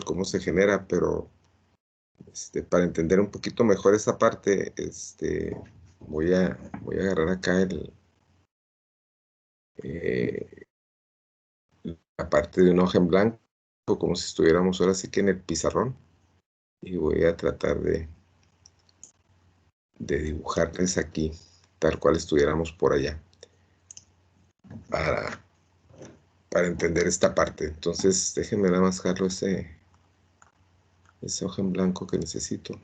cómo se genera, pero para entender un poquito mejor esa parte, voy a agarrar acá eh, la parte de una hoja en blanco, como si estuviéramos ahora sí que en el pizarrón, y voy a tratar de dibujarles aquí, tal cual estuviéramos por allá, para, entender esta parte. Entonces, déjenme nada más dejarlo ese hoja en blanco que necesito.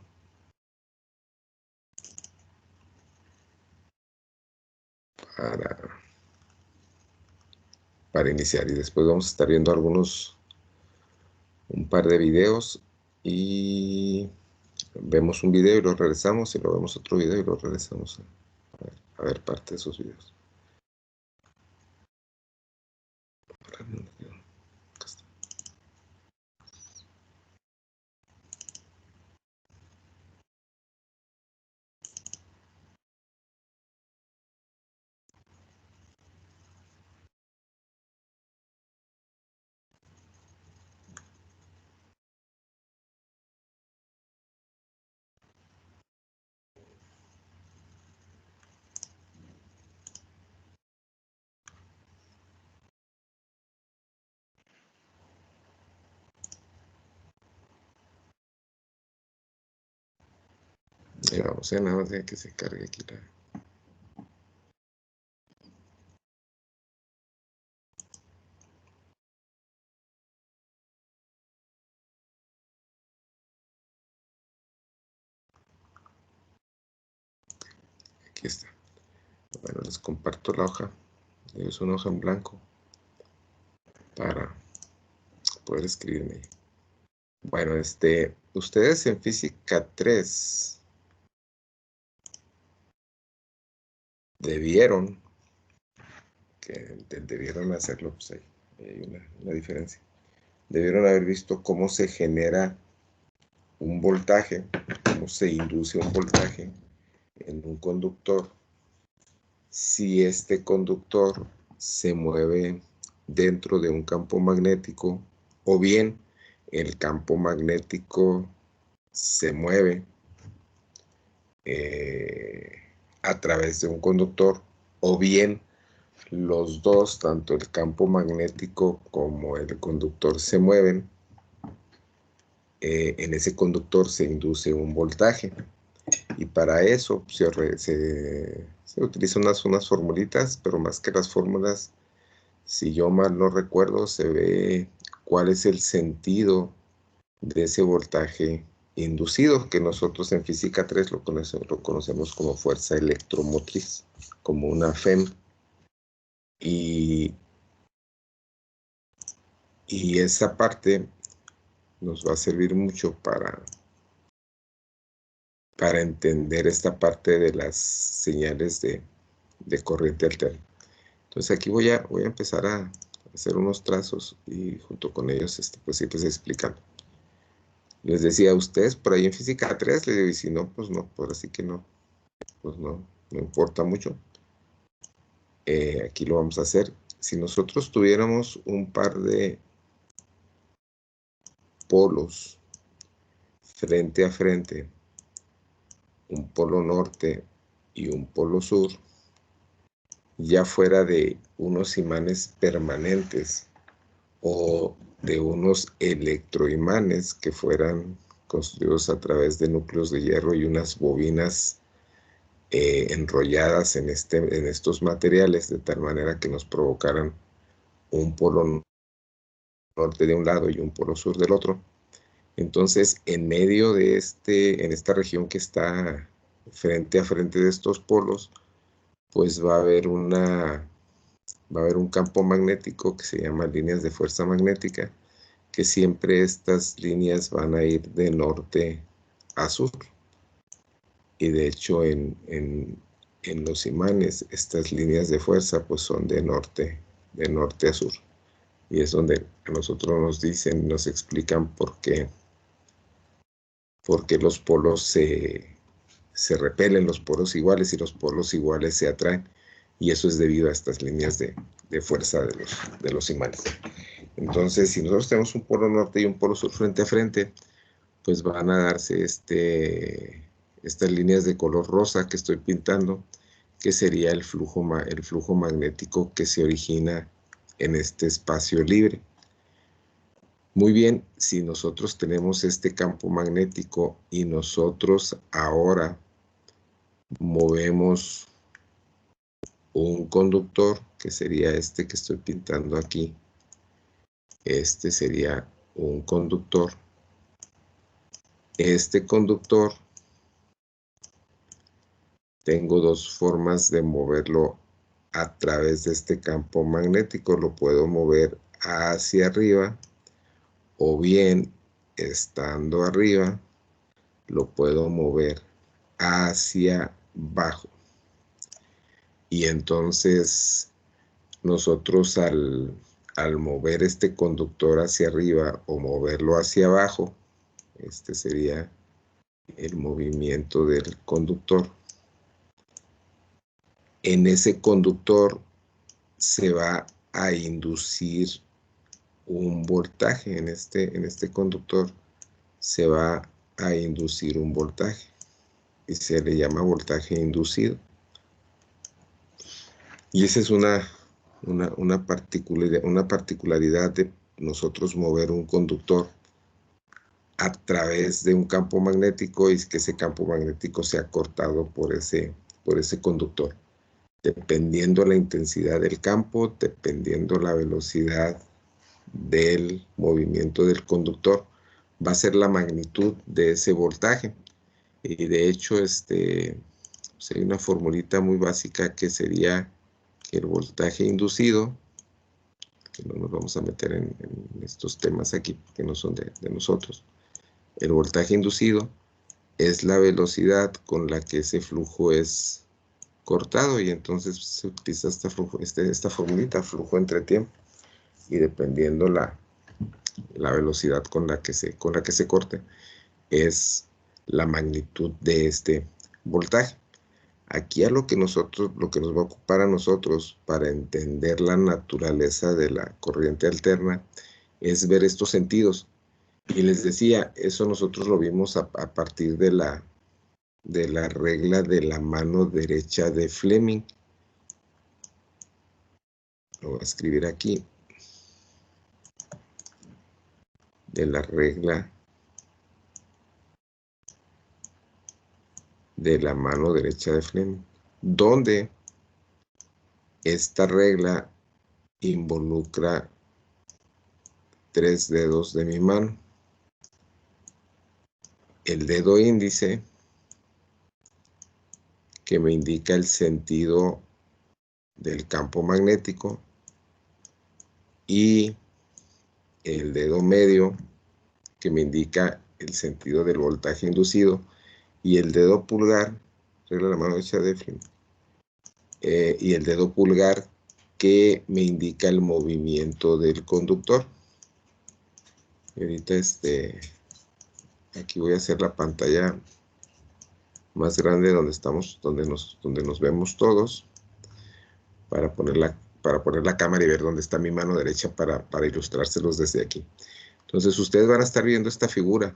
Para iniciar, y después vamos a estar viendo un par de videos, y vemos un video y lo regresamos, y luego vemos otro video y lo regresamos a ver parte de esos videos. Y vamos, nada más de que se cargue aquí aquí está. Bueno, les comparto la hoja. Es una hoja en blanco para poder escribirme. Bueno, ustedes en física 3 debieron hacerlo, pues ahí hay una diferencia. Debieron haber visto cómo se genera un voltaje, cómo se induce un voltaje en un conductor si este conductor se mueve dentro de un campo magnético, o bien el campo magnético se mueve a través de un conductor, o bien los dos, tanto el campo magnético como el conductor, se mueven. En ese conductor se induce un voltaje, y para eso se utilizan unas formulitas, pero más que las fórmulas, si yo mal no recuerdo, se ve cuál es el sentido de ese voltaje inducido, que nosotros en física 3 lo conocemos como fuerza electromotriz, como una FEM. Y esa parte nos va a servir mucho para entender esta parte de las señales de corriente alterna. Entonces aquí voy a empezar a hacer unos trazos, y junto con ellos pues irles explicando. Les decía a ustedes por ahí en física 3, les digo, y si no, pues no, por así que no, pues no importa mucho. Aquí lo vamos a hacer. Si nosotros tuviéramos un par de polos frente a frente, un polo norte y un polo sur, ya fuera de unos imanes permanentes o de unos electroimanes que fueran construidos a través de núcleos de hierro y unas bobinas enrolladas en estos materiales, de tal manera que nos provocaran un polo norte de un lado y un polo sur del otro. Entonces, en medio de en esta región que está frente a frente de estos polos, pues va a haber un campo magnético que se llama líneas de fuerza magnética, que siempre estas líneas van a ir de norte a sur. Y de hecho en los imanes, estas líneas de fuerza pues son de norte a sur. Y es donde a nosotros nos dicen, nos explican por qué los polos se repelen, los polos iguales, y los polos iguales se atraen. Y eso es debido a estas líneas de fuerza de los imanes. Entonces, si nosotros tenemos un polo norte y un polo sur frente a frente, pues van a darse estas líneas de color rosa que estoy pintando, que sería el flujo magnético que se origina en este espacio libre. Muy bien, si nosotros tenemos este campo magnético y nosotros ahora movemos un conductor, que sería este que estoy pintando aquí, este sería un conductor. Este conductor, tengo dos formas de moverlo a través de este campo magnético. Lo puedo mover hacia arriba, o bien, estando arriba, lo puedo mover hacia abajo. Y entonces, nosotros al mover este conductor hacia arriba o moverlo hacia abajo, este sería el movimiento del conductor. En ese conductor se va a inducir un voltaje. En este conductor se va a inducir un voltaje y se le llama voltaje inducido. Y esa es una particularidad de nosotros mover un conductor a través de un campo magnético, y que ese campo magnético sea cortado por ese conductor. Dependiendo la intensidad del campo, dependiendo la velocidad del movimiento del conductor, va a ser la magnitud de ese voltaje. Y de hecho, hay una formulita muy básica que sería que el voltaje inducido, que no nos vamos a meter en estos temas aquí, que no son de nosotros. El voltaje inducido es la velocidad con la que ese flujo es cortado, y entonces se utiliza esta formulita, flujo entre tiempo, y dependiendo la velocidad con la que se corte, es la magnitud de este voltaje. Aquí lo que nos va a ocupar a nosotros para entender la naturaleza de la corriente alterna es ver estos sentidos. Y les decía, eso nosotros lo vimos a partir de la regla de la mano derecha de Fleming. Lo voy a escribir aquí. De la regla de la mano derecha de Fleming, donde esta regla involucra 3 dedos de mi mano. El dedo índice, que me indica el sentido del campo magnético, y el dedo medio, que me indica el sentido del voltaje inducido, y el dedo pulgar, regla de la mano derecha de Fleming, y el dedo pulgar, que me indica el movimiento del conductor. Y ahorita aquí voy a hacer la pantalla más grande donde nos vemos todos, para poner la cámara y ver dónde está mi mano derecha para ilustrárselos desde aquí. Entonces ustedes van a estar viendo esta figura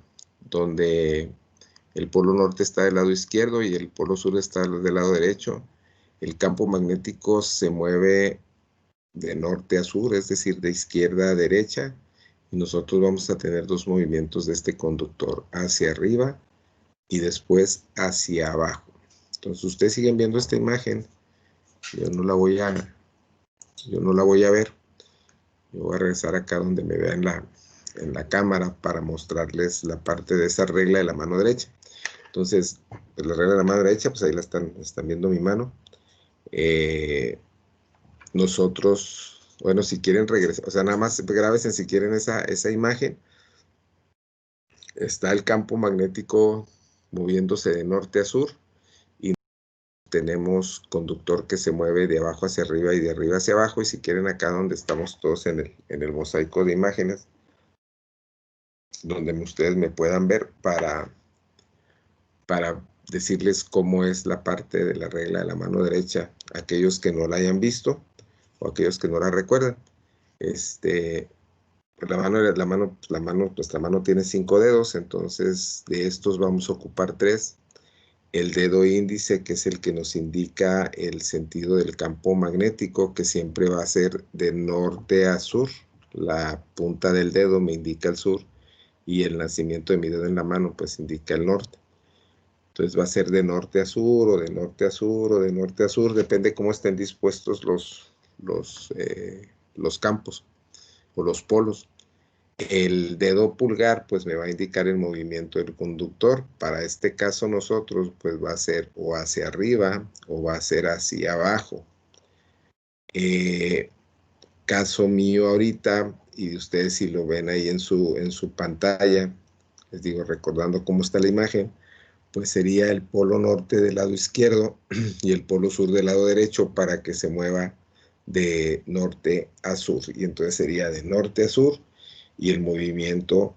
donde el polo norte está del lado izquierdo y el polo sur está del lado derecho. El campo magnético se mueve de norte a sur, es decir, de izquierda a derecha, y nosotros vamos a tener dos movimientos de este conductor hacia arriba y después hacia abajo. Entonces ustedes siguen viendo esta imagen. Yo no la voy a ver. Yo voy a regresar acá donde me vean en la cámara para mostrarles la parte de esa regla de la mano derecha. Entonces, pues la regla de la mano derecha, pues ahí la están viendo mi mano. Nosotros, bueno, si quieren regresar, o sea, nada más grábense si quieren esa imagen. Está el campo magnético moviéndose de norte a sur, y tenemos conductor que se mueve de abajo hacia arriba y de arriba hacia abajo. Y si quieren, acá donde estamos todos en el mosaico de imágenes, donde ustedes me puedan ver para decirles cómo es la parte de la regla de la mano derecha, aquellos que no la hayan visto o aquellos que no la recuerdan. Pues nuestra mano tiene 5 dedos, entonces de estos vamos a ocupar 3. El dedo índice, que es el que nos indica el sentido del campo magnético, que siempre va a ser de norte a sur. La punta del dedo me indica el sur y el nacimiento de mi dedo en la mano pues indica el norte. Entonces va a ser de norte a sur o de norte a sur o de norte a sur, depende cómo estén dispuestos los campos o los polos. El dedo pulgar pues me va a indicar el movimiento del conductor. Para este caso nosotros pues va a ser o hacia arriba o va a ser hacia abajo. Caso mío ahorita, y ustedes si lo ven ahí en su pantalla, les digo recordando cómo está la imagen, pues sería el polo norte del lado izquierdo y el polo sur del lado derecho para que se mueva de norte a sur. Y entonces sería de norte a sur y el movimiento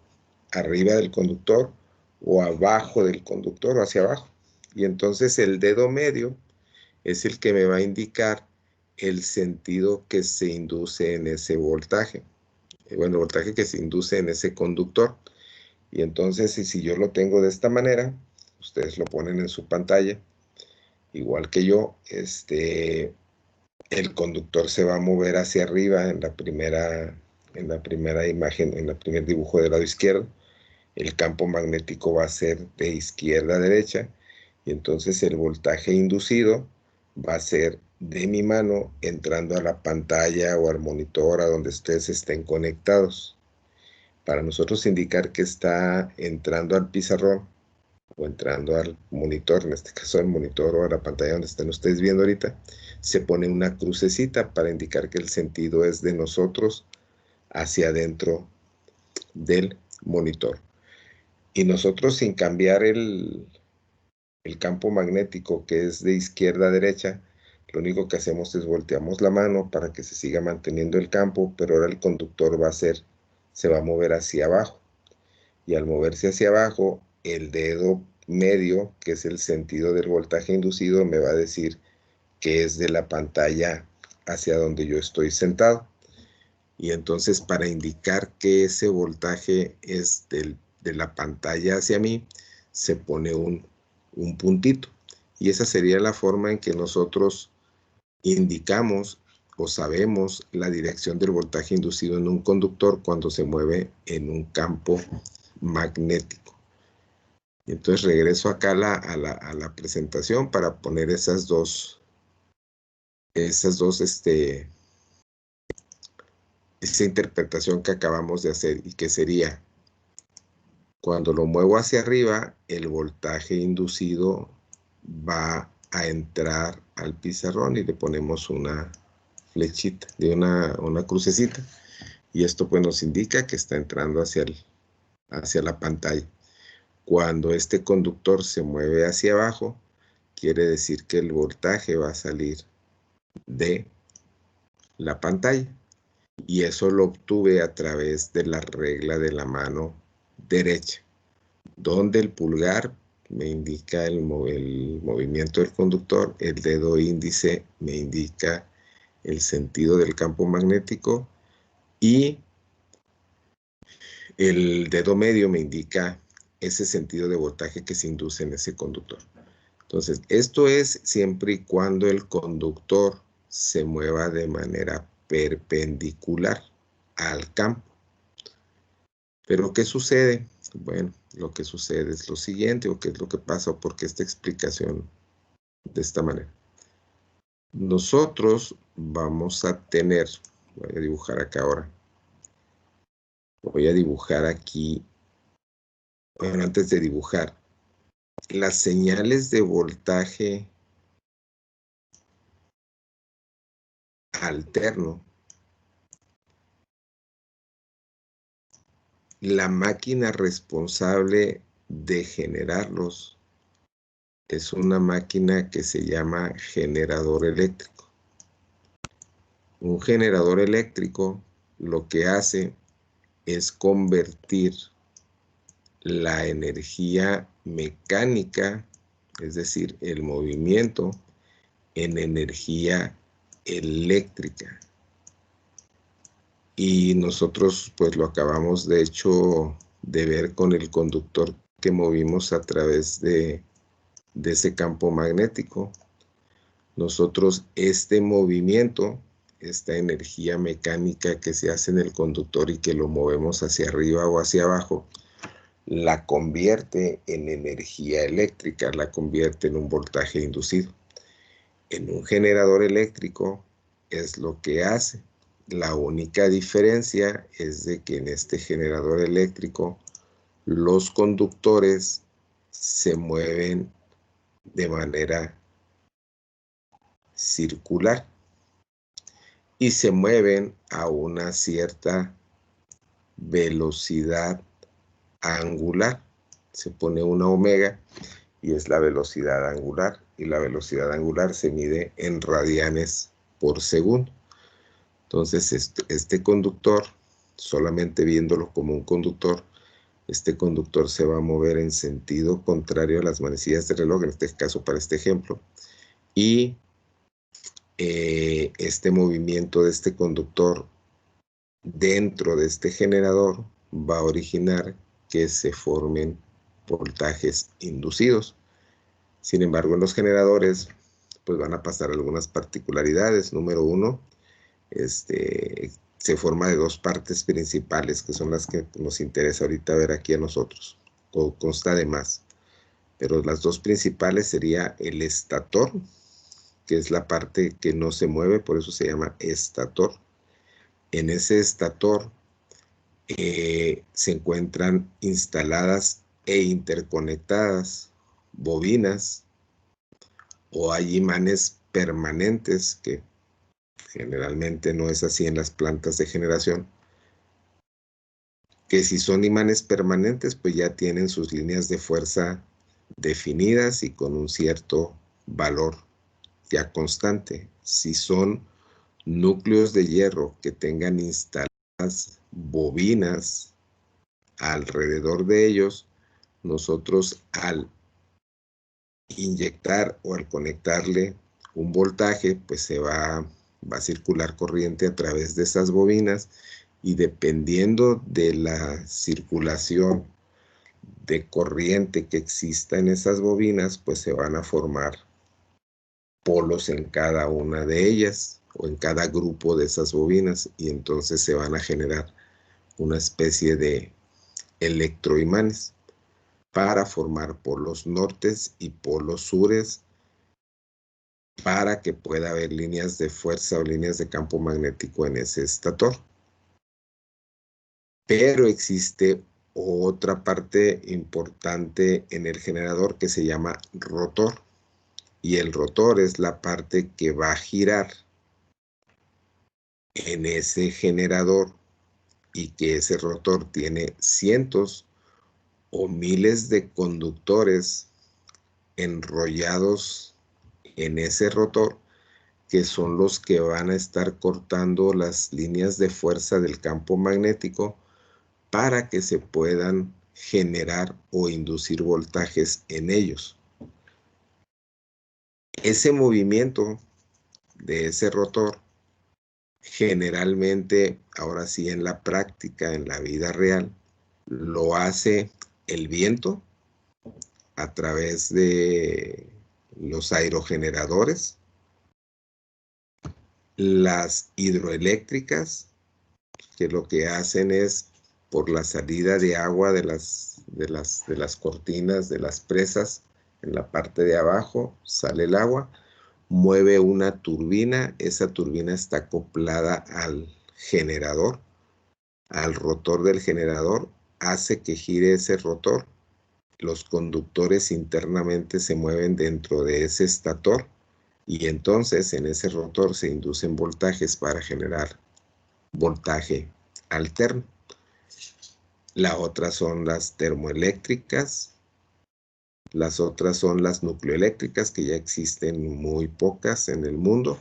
arriba del conductor o abajo del conductor o hacia abajo. Y entonces el dedo medio es el que me va a indicar el sentido que se induce en ese voltaje. Bueno, el voltaje que se induce en ese conductor. Y entonces, si yo lo tengo de esta manera, ustedes lo ponen en su pantalla, igual que yo, el conductor se va a mover hacia arriba en la primera imagen, en el primer dibujo del lado izquierdo. El campo magnético va a ser de izquierda a derecha, y entonces el voltaje inducido va a ser de mi mano entrando a la pantalla o al monitor a donde ustedes estén conectados. Para nosotros indicar que está entrando al pizarrón o entrando al monitor, en este caso al monitor o a la pantalla donde estén ustedes viendo ahorita, se pone una crucecita para indicar que el sentido es de nosotros hacia adentro del monitor. Y nosotros, sin cambiar el campo magnético, que es de izquierda a derecha, lo único que hacemos es volteamos la mano para que se siga manteniendo el campo, pero ahora el conductor se va a mover hacia abajo. Y al moverse hacia abajo, el dedo medio, que es el sentido del voltaje inducido, me va a decir que es de la pantalla hacia donde yo estoy sentado. Y entonces, para indicar que ese voltaje es de la pantalla hacia mí, se pone un puntito. Y esa sería la forma en que nosotros indicamos o sabemos la dirección del voltaje inducido en un conductor cuando se mueve en un campo magnético. Entonces regreso acá a la presentación para poner esa interpretación que acabamos de hacer, y que sería: cuando lo muevo hacia arriba, el voltaje inducido va a entrar al pizarrón y le ponemos una flechita, una crucecita, y esto pues nos indica que está entrando hacia la pantalla. Cuando este conductor se mueve hacia abajo, quiere decir que el voltaje va a salir de la pantalla. Y eso lo obtuve a través de la regla de la mano derecha, donde el pulgar me indica el movimiento del conductor, el dedo índice me indica el sentido del campo magnético y el dedo medio me indica ese sentido de voltaje que se induce en ese conductor. Entonces, esto es siempre y cuando el conductor se mueva de manera perpendicular al campo. ¿Pero qué sucede? Bueno, lo que sucede es lo siguiente, o qué es lo que pasa, o por qué esta explicación de esta manera. Nosotros vamos a tener, voy a dibujar acá ahora, voy a dibujar aquí, bueno, antes de dibujar, las señales de voltaje alterno. La máquina responsable de generarlos es una máquina que se llama generador eléctrico. Un generador eléctrico lo que hace es convertir la energía mecánica, es decir, el movimiento, en energía eléctrica. Y nosotros pues lo acabamos de hecho de ver con el conductor que movimos a través de ese campo magnético. Nosotros este movimiento, esta energía mecánica que se hace en el conductor y que lo movemos hacia arriba o hacia abajo, la convierte en energía eléctrica, la convierte en un voltaje inducido. En un generador eléctrico es lo que hace. La única diferencia es de que en este generador eléctrico los conductores se mueven de manera circular y se mueven a una cierta velocidad angular. Se pone una omega y es la velocidad angular, y la velocidad angular se mide en radianes por segundo. Entonces este conductor, solamente viéndolo como un conductor, este conductor se va a mover en sentido contrario a las manecillas de reloj, en este caso para este ejemplo, y este movimiento de este conductor dentro de este generador va a originar que se formen voltajes inducidos. Sin embargo, en los generadores pues van a pasar algunas particularidades. Número uno, se forma de dos partes principales, que son las que nos interesa ahorita ver aquí a nosotros. Consta de más, pero las dos principales sería el estator, que es la parte que no se mueve, por eso se llama estator. En ese estator se encuentran instaladas e interconectadas bobinas, o hay imanes permanentes, que generalmente no es así en las plantas de generación, que si son imanes permanentes pues ya tienen sus líneas de fuerza definidas y con un cierto valor ya constante. Si son núcleos de hierro que tengan instaladas bobinas alrededor de ellos, nosotros al inyectar o al conectarle un voltaje, pues se va a circular corriente a través de esas bobinas, y dependiendo de la circulación de corriente que exista en esas bobinas, pues se van a formar polos en cada una de ellas o en cada grupo de esas bobinas, y entonces se van a generar una especie de electroimanes para formar polos nortes y polos sures, para que pueda haber líneas de fuerza o líneas de campo magnético en ese estator. Pero existe otra parte importante en el generador que se llama rotor, y el rotor es la parte que va a girar en ese generador, y que ese rotor tiene cientos o miles de conductores enrollados en ese rotor, que son los que van a estar cortando las líneas de fuerza del campo magnético para que se puedan generar o inducir voltajes en ellos. Ese movimiento de ese rotor, generalmente, ahora sí en la práctica, en la vida real, lo hace el viento a través de los aerogeneradores, las hidroeléctricas, que lo que hacen es, por la salida de agua de las cortinas, de las presas, en la parte de abajo sale el agua, mueve una turbina, esa turbina está acoplada al generador, al rotor del generador, hace que gire ese rotor, los conductores internamente se mueven dentro de ese estator, y entonces en ese rotor se inducen voltajes para generar voltaje alterno. La otra son las termoeléctricas, las otras son las nucleoeléctricas, que ya existen muy pocas en el mundo.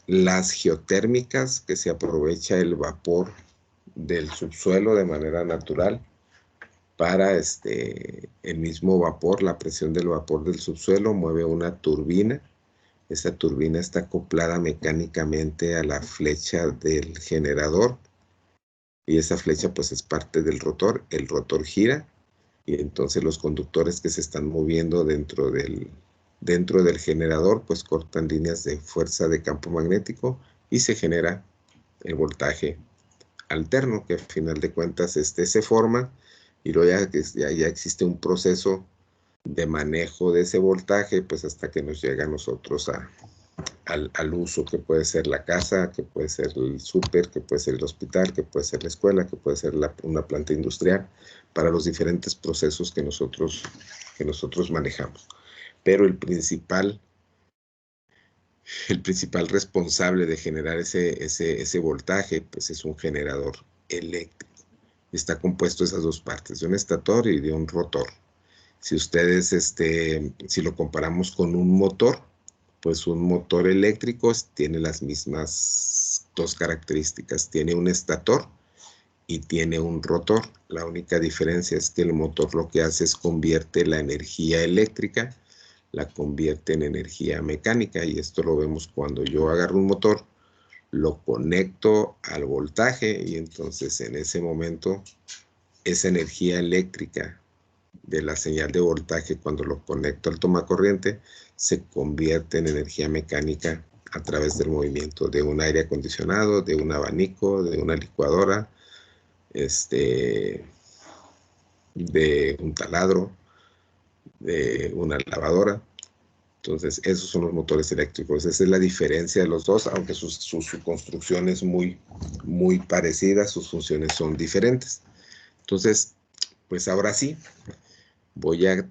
Las geotérmicas, que se aprovecha el vapor del subsuelo de manera natural para el mismo vapor, la presión del vapor del subsuelo mueve una turbina, Esta turbina está acoplada mecánicamente a la flecha del generador y esa flecha pues es parte del rotor. El rotor gira y entonces los conductores que se están moviendo dentro del generador pues cortan líneas de fuerza de campo magnético y se genera el voltaje alterno, que al final de cuentas se forma y luego ya existe un proceso de manejo de ese voltaje pues hasta que nos llega a nosotros al uso, que puede ser la casa, que puede ser el súper, que puede ser el hospital, que puede ser la escuela, que puede ser una planta industrial, para los diferentes procesos que nosotros manejamos. Pero el principal responsable de generar ese voltaje pues es un generador eléctrico. Está compuesto de esas dos partes, de un estator y de un rotor. Si ustedes, si lo comparamos con un motor, pues un motor eléctrico tiene las mismas dos características. Tiene un estator y tiene un rotor. La única diferencia es que el motor lo que hace es convierte la energía eléctrica, la convierte en energía mecánica. Y esto lo vemos cuando yo agarro un motor, lo conecto al voltaje y entonces en ese momento esa energía eléctrica de la señal de voltaje, cuando lo conecto al tomacorriente, se convierte en energía mecánica a través del movimiento de un aire acondicionado, de un abanico, de una licuadora, de un taladro, de una lavadora. Entonces, esos son los motores eléctricos. Esa es la diferencia de los dos, aunque su construcción es muy, muy parecida, sus funciones son diferentes. Entonces, pues ahora sí, voy a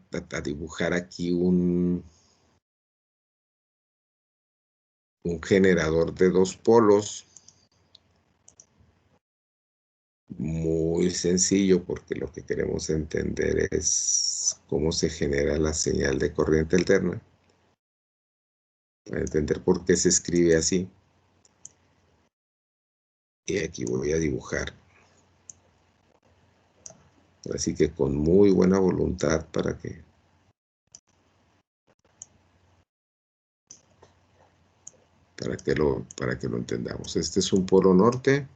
dibujar aquí un generador de dos polos. Muy sencillo, porque lo que queremos entender es cómo se genera la señal de corriente alterna. Para entender por qué se escribe así. Y aquí voy a dibujar. Así que con muy buena voluntad para que lo entendamos. Este es un polo norte,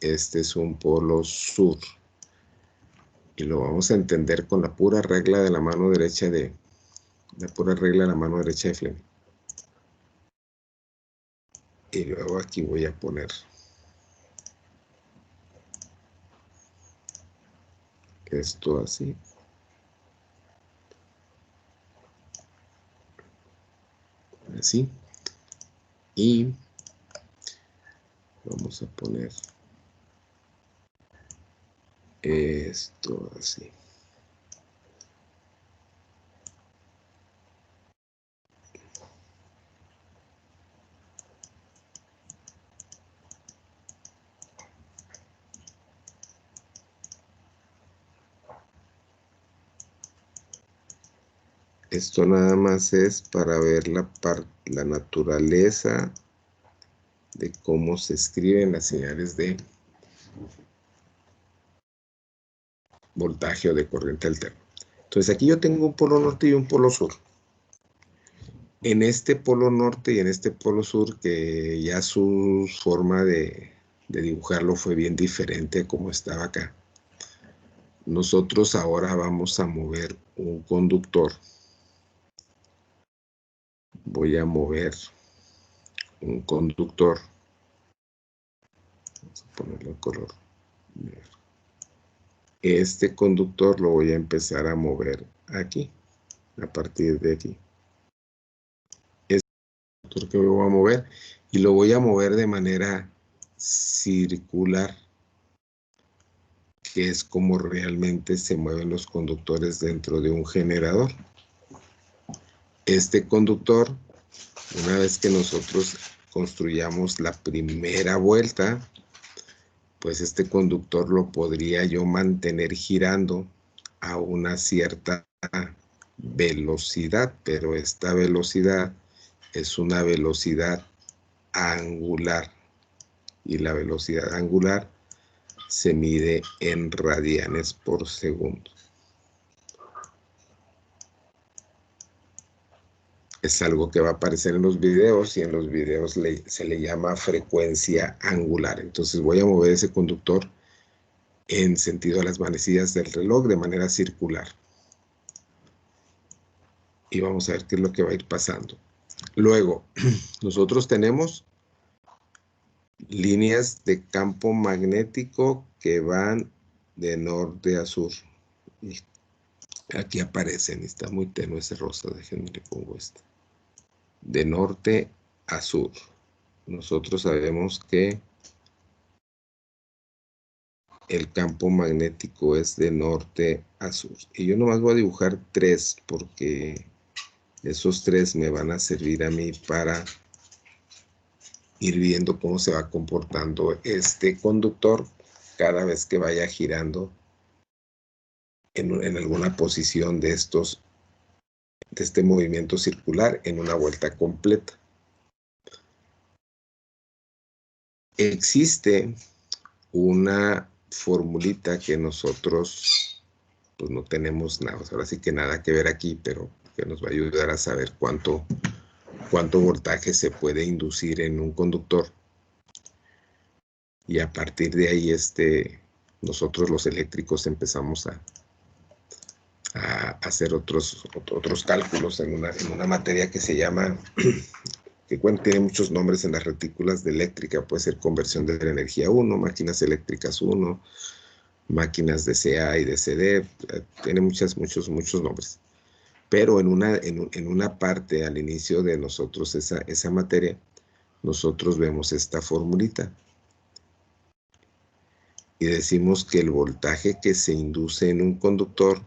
este es un polo sur. Y lo vamos a entender con la pura regla de la mano derecha de Fleming. Y luego aquí voy a poner esto así. Así. Y vamos a poner esto así. Esto nada más es para ver la naturaleza de cómo se escriben las señales de voltaje o de corriente alterna. Entonces aquí yo tengo un polo norte y un polo sur. En este polo norte y en este polo sur, que ya su forma de dibujarlo fue bien diferente a como estaba acá. Nosotros ahora vamos a mover un conductor. Voy a mover un conductor. Vamos a ponerle el color negro. Este conductor lo voy a empezar a mover aquí, a partir de aquí. Este conductor que lo voy a mover, y lo voy a mover de manera circular, que es como realmente se mueven los conductores dentro de un generador. Este conductor, una vez que nosotros construyamos la primera vuelta, pues este conductor lo podría yo mantener girando a una cierta velocidad, pero esta velocidad es una velocidad angular, y la velocidad angular se mide en radianes por segundo. Es algo que va a aparecer en los videos y en los videos se le llama frecuencia angular. Entonces voy a mover ese conductor en sentido a las manecillas del reloj de manera circular. Y vamos a ver qué es lo que va a ir pasando. Luego, nosotros tenemos líneas de campo magnético que van de norte a sur. Y aquí aparecen, está muy tenue ese rosa, déjenme le pongo este. De norte a sur. Nosotros sabemos que el campo magnético es de norte a sur. Y yo nomás voy a dibujar 3 porque esos 3 me van a servir a mí para ir viendo cómo se va comportando este conductor cada vez que vaya girando en alguna posición de este movimiento circular en una vuelta completa. Existe una formulita que nosotros pues no tenemos nada, ahora sí que nada que ver aquí, pero que nos va a ayudar a saber cuánto voltaje se puede inducir en un conductor. Y a partir de ahí nosotros los eléctricos empezamos a hacer otros cálculos en una materia que se llama, que bueno, tiene muchos nombres en las retículas de eléctrica. Puede ser conversión de la energía 1, máquinas eléctricas 1, máquinas de CA y de CD, tiene muchos nombres. Pero en una parte al inicio de nosotros esa materia, nosotros vemos esta formulita. Y decimos que el voltaje que se induce en un conductor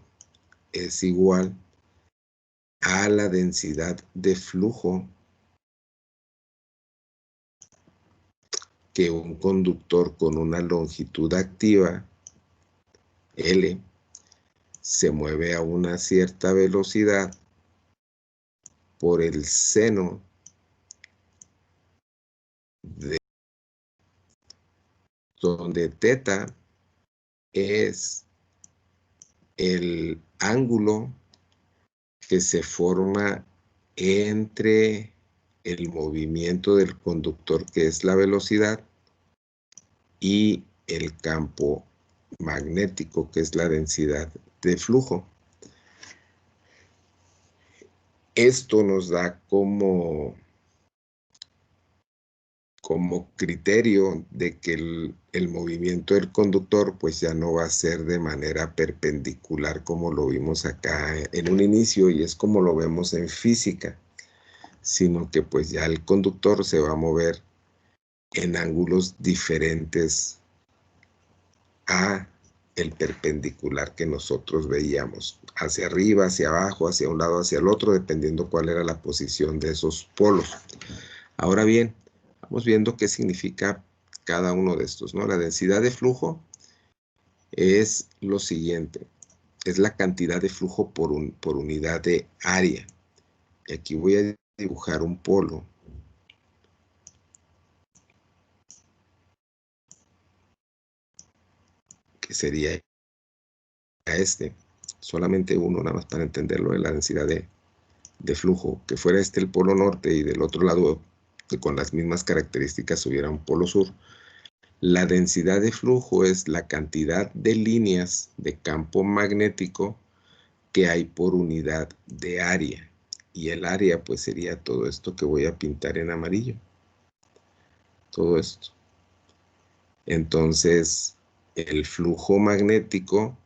es igual a la densidad de flujo que un conductor con una longitud activa, L, se mueve a una cierta velocidad por el seno de donde θ es el ángulo que se forma entre el movimiento del conductor, que es la velocidad, y el campo magnético, que es la densidad de flujo. Esto nos da como criterio de que el movimiento del conductor pues ya no va a ser de manera perpendicular como lo vimos acá en un inicio, y es como lo vemos en física, sino que pues ya el conductor se va a mover en ángulos diferentes a el perpendicular que nosotros veíamos, hacia arriba, hacia abajo, hacia un lado, hacia el otro, dependiendo cuál era la posición de esos polos. Ahora bien, vamos viendo qué significa cada uno de estos, ¿no? La densidad de flujo es lo siguiente, es la cantidad de flujo por unidad de área. Y aquí voy a dibujar un polo. Que sería solamente uno, nada más para entenderlo, de la densidad de flujo, que fuera el polo norte y del otro lado, que con las mismas características hubiera un polo sur. La densidad de flujo es la cantidad de líneas de campo magnético que hay por unidad de área. Y el área pues sería todo esto que voy a pintar en amarillo. Todo esto. Entonces, el flujo magnético,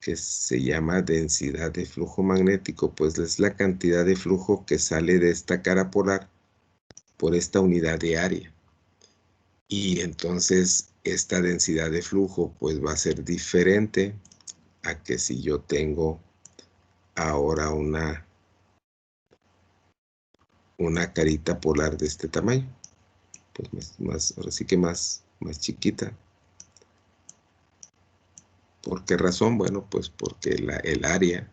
que se llama densidad de flujo magnético, pues es la cantidad de flujo que sale de esta cara polar por esta unidad de área. Y entonces esta densidad de flujo pues va a ser diferente a que si yo tengo ahora una carita polar de este tamaño, pues ahora sí que más chiquita. ¿Por qué razón? Bueno, pues porque el área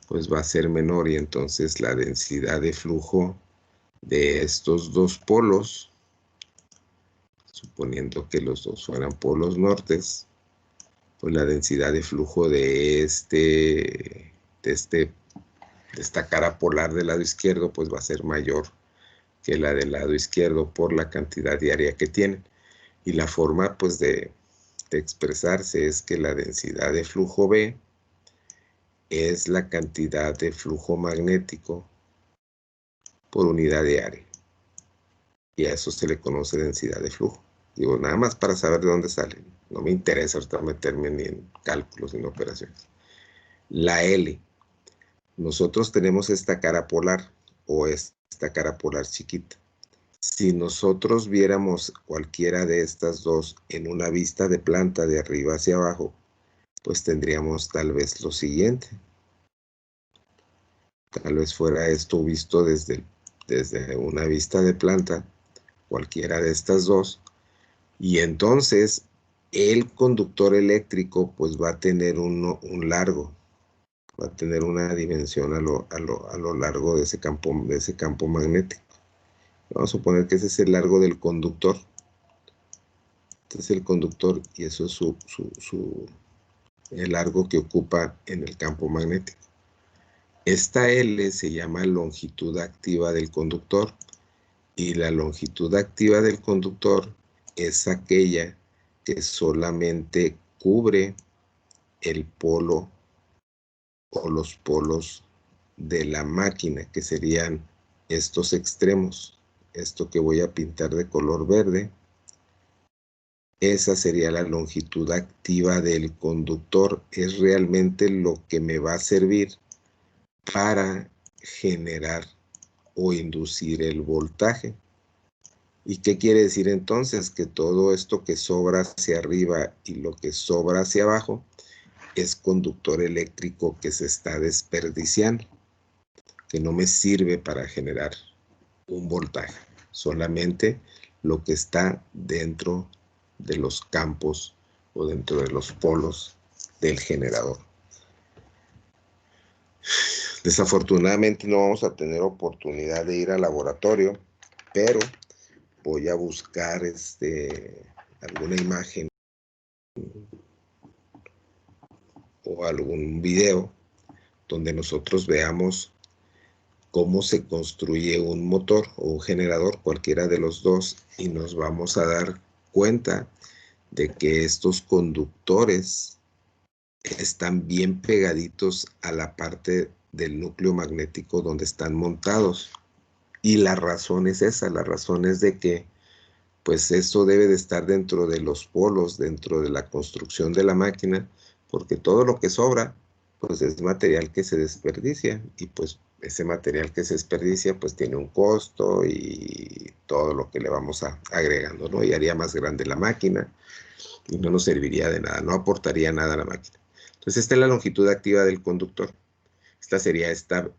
pues va a ser menor, y entonces la densidad de flujo de estos dos polos, suponiendo que los dos fueran polos nortes, pues la densidad de flujo de este esta cara polar del lado izquierdo pues va a ser mayor que la del lado izquierdo por la cantidad diaria que tienen. Y la forma pues de expresarse es que la densidad de flujo B es la cantidad de flujo magnético por unidad de área. Y a eso se le conoce densidad de flujo. Digo, nada más para saber de dónde sale. No me interesa ahorita meterme ni en cálculos ni en operaciones. La L. Nosotros tenemos esta cara polar o esta cara polar chiquita. Si nosotros viéramos cualquiera de estas dos en una vista de planta de arriba hacia abajo, pues tendríamos tal vez lo siguiente. Tal vez fuera esto visto desde una vista de planta, cualquiera de estas dos, y entonces el conductor eléctrico pues va a tener un largo, va a tener una dimensión a lo largo de ese campo magnético. Vamos a suponer que ese es el largo del conductor. Este es el conductor y eso es el largo que ocupa en el campo magnético. Esta L se llama longitud activa del conductor y la longitud activa del conductor es aquella que solamente cubre el polo o los polos de la máquina, que serían estos extremos. Esto que voy a pintar de color verde, esa sería la longitud activa del conductor. Es realmente lo que me va a servir para generar o inducir el voltaje. ¿Y qué quiere decir entonces? Que todo esto que sobra hacia arriba y lo que sobra hacia abajo es conductor eléctrico que se está desperdiciando, que no me sirve para generar un voltaje, solamente lo que está dentro de los campos o dentro de los polos del generador. Desafortunadamente no vamos a tener oportunidad de ir al laboratorio, pero voy a buscar alguna imagen o algún video donde nosotros veamos cómo se construye un motor o un generador, cualquiera de los dos, y nos vamos a dar cuenta de que estos conductores están bien pegaditos a la parte del núcleo magnético donde están montados. Y la razón es esa, la razón es de que pues esto debe de estar dentro de los polos, dentro de la construcción de la máquina, porque todo lo que sobra pues es material que se desperdicia, y pues ese material que se desperdicia pues tiene un costo y todo lo que le vamos agregando, ¿no? Y haría más grande la máquina y no nos serviría de nada, no aportaría nada a la máquina. Entonces esta es la longitud activa del conductor. Esta sería esta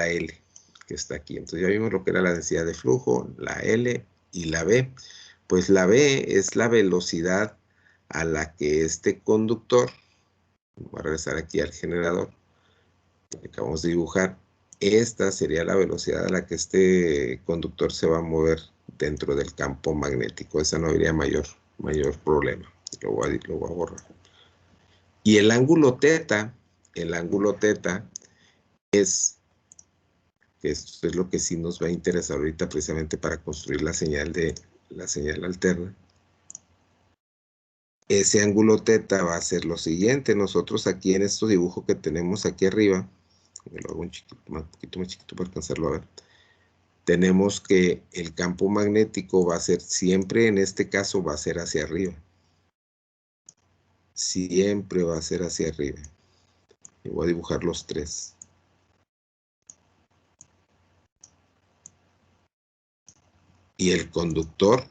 L que está aquí. Entonces ya vimos lo que era la densidad de flujo, la L y la B. Pues la B es la velocidad a la que este conductor, voy a regresar aquí al generador que acabamos de dibujar, esta sería la velocidad a la que este conductor se va a mover dentro del campo magnético. Esa no habría mayor problema. Lo voy a borrar. Y el ángulo teta es, esto es lo que sí nos va a interesar ahorita precisamente para construir la señal alterna. Ese ángulo teta va a ser lo siguiente. Nosotros aquí en estos dibujos que tenemos aquí arriba, me lo hago un poquito más chiquito para alcanzarlo a ver. Tenemos que el campo magnético va a ser siempre, en este caso, va a ser hacia arriba. Siempre va a ser hacia arriba. Y voy a dibujar los tres. Y el conductor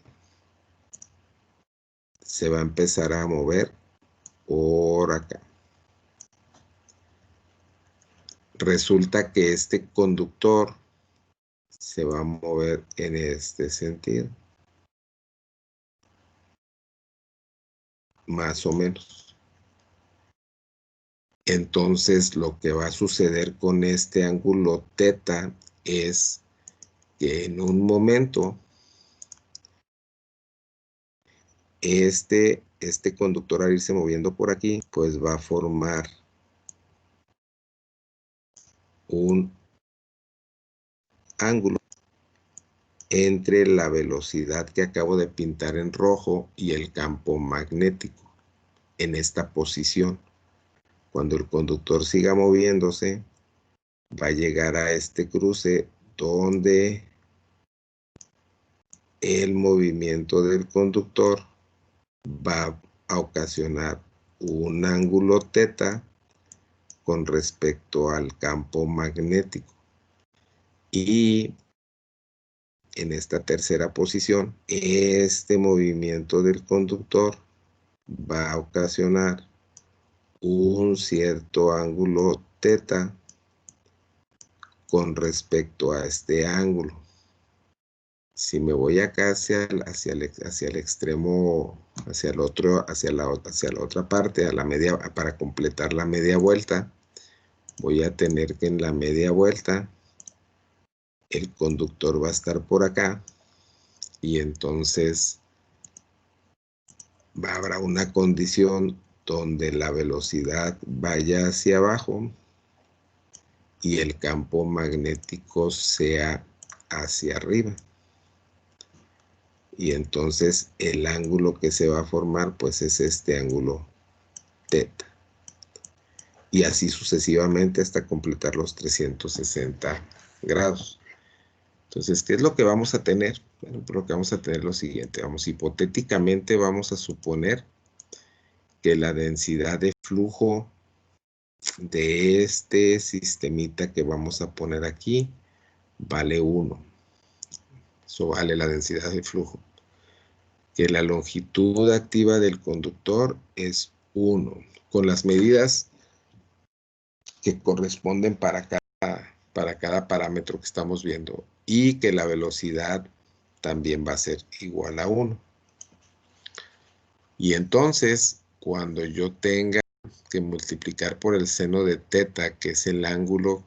se va a empezar a mover por acá. Resulta que este conductor se va a mover en este sentido. Más o menos. Entonces lo que va a suceder con este ángulo teta es que en un momento este conductor, al irse moviendo por aquí, pues va a formar un ángulo entre la velocidad que acabo de pintar en rojo y el campo magnético en esta posición. Cuando el conductor siga moviéndose, va a llegar a este cruce donde el movimiento del conductor va a ocasionar un ángulo θ con respecto al campo magnético. Y en esta tercera posición, este movimiento del conductor va a ocasionar un cierto ángulo θ con respecto a este ángulo. Si me voy acá hacia el extremo, hacia la otra parte, para completar la media vuelta, voy a tener que en la media vuelta el conductor va a estar por acá y entonces habrá una condición donde la velocidad vaya hacia abajo y el campo magnético sea hacia arriba. Y entonces el ángulo que se va a formar pues es este ángulo θ. Y así sucesivamente hasta completar los 360 grados. Entonces, ¿qué es lo que vamos a tener? Bueno, lo que vamos a tener es lo siguiente. Hipotéticamente vamos a suponer que la densidad de flujo de este sistemita que vamos a poner aquí vale 1. Eso vale la densidad de flujo. Que la longitud activa del conductor es 1, con las medidas que corresponden para cada parámetro que estamos viendo, y que la velocidad también va a ser igual a 1. Y entonces, cuando yo tenga que multiplicar por el seno de θ, que es el ángulo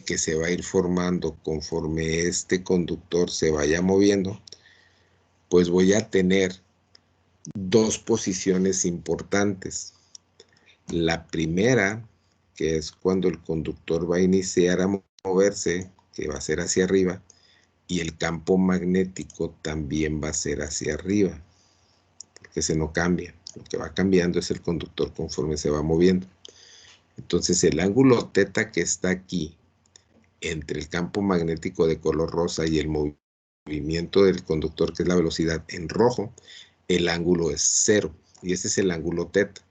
que se va a ir formando conforme este conductor se vaya moviendo, pues voy a tener dos posiciones importantes. La primera, que es cuando el conductor va a iniciar a moverse, que va a ser hacia arriba, y el campo magnético también va a ser hacia arriba, porque ese no cambia. Lo que va cambiando es el conductor conforme se va moviendo. Entonces el ángulo θ que está aquí, entre el campo magnético de color rosa y el movimiento del conductor, que es la velocidad en rojo, el ángulo es 0. Y ese es el ángulo θ.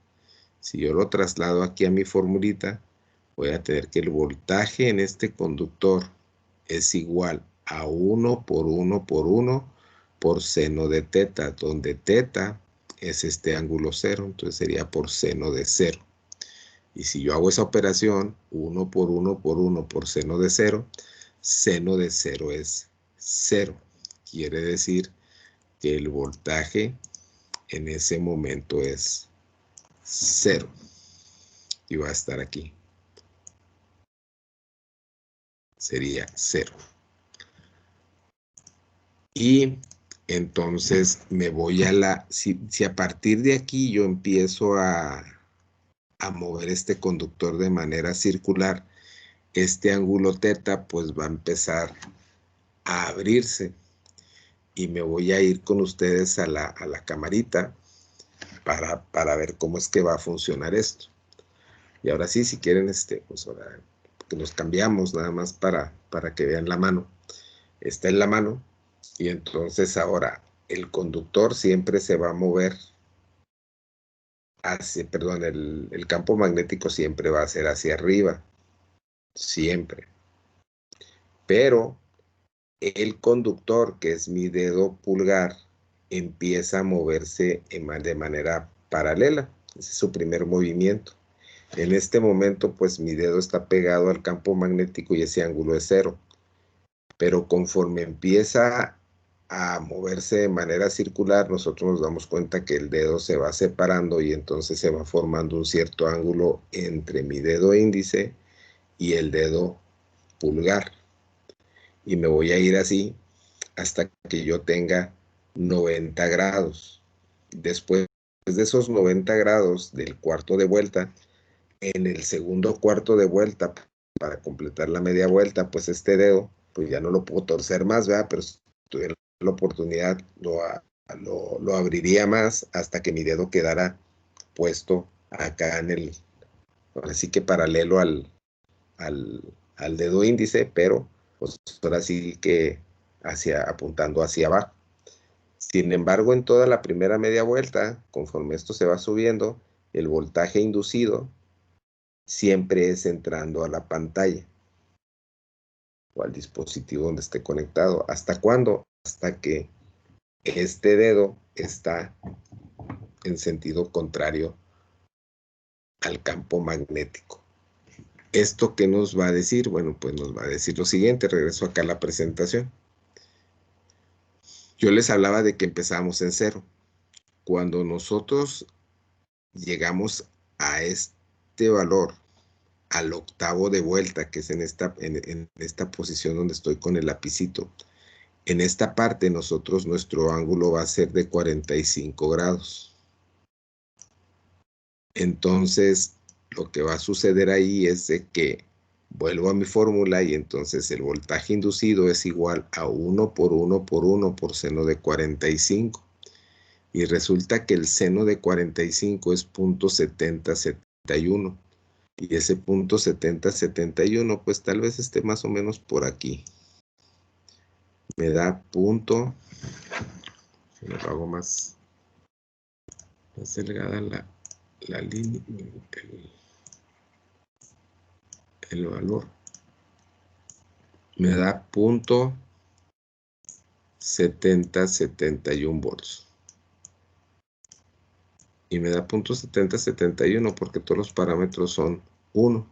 Si yo lo traslado aquí a mi formulita, voy a tener que el voltaje en este conductor es igual a 1 por 1 por 1 por seno de θ, donde θ es este ángulo 0, entonces sería por seno de 0. Y si yo hago esa operación, 1 por 1 por 1 por seno de 0 es 0. Quiere decir que el voltaje en ese momento es 0. Y va a estar aquí. Sería 0. Y entonces me voy a si a partir de aquí yo empiezo a mover este conductor de manera circular, este ángulo θ pues va a empezar a abrirse. Y me voy a ir con ustedes a la camarita para ver cómo es que va a funcionar esto. Y ahora sí, si quieren, pues ahora que nos cambiamos nada más para que vean la mano. Está en la mano. Y entonces ahora el conductor siempre se va a mover hacia, perdón, el campo magnético siempre va a ser hacia arriba. Siempre. Pero el conductor, que es mi dedo pulgar, empieza a moverse de manera paralela. Ese es su primer movimiento. En este momento, pues mi dedo está pegado al campo magnético y ese ángulo es 0. Pero conforme empieza a moverse de manera circular, nosotros nos damos cuenta que el dedo se va separando y entonces se va formando un cierto ángulo entre mi dedo índice y el dedo pulgar. Y me voy a ir así hasta que yo tenga 90 grados. Después de esos 90 grados del cuarto de vuelta, en el segundo cuarto de vuelta, para completar la media vuelta, pues este dedo, pues ya no lo puedo torcer más, ¿verdad? Pero si tuviera la oportunidad, lo abriría más hasta que mi dedo quedara puesto acá en el, ahora sí que paralelo al dedo índice, pero pues ahora sí que apuntando hacia abajo. Sin embargo, en toda la primera media vuelta, conforme esto se va subiendo, el voltaje inducido siempre es entrando a la pantalla o al dispositivo donde esté conectado. ¿Hasta cuándo? Hasta que este dedo está en sentido contrario al campo magnético. ¿Esto qué nos va a decir? Bueno, pues nos va a decir lo siguiente. Regreso acá a la presentación. Yo les hablaba de que empezamos en 0. Cuando nosotros llegamos a este valor, al octavo de vuelta, que es en esta posición donde estoy con el lapicito, en esta parte nuestro ángulo va a ser de 45 grados. Entonces, lo que va a suceder ahí es de que vuelvo a mi fórmula y entonces el voltaje inducido es igual a 1 por 1 por 1 por seno de 45. Y resulta que el seno de 45 es 0.7071. Y ese 0.7071, pues tal vez esté más o menos por aquí. Me da punto, si lo hago más delgada la línea, el valor. Me da 0.7071 volts. Y me da 0.7071 porque todos los parámetros son 1.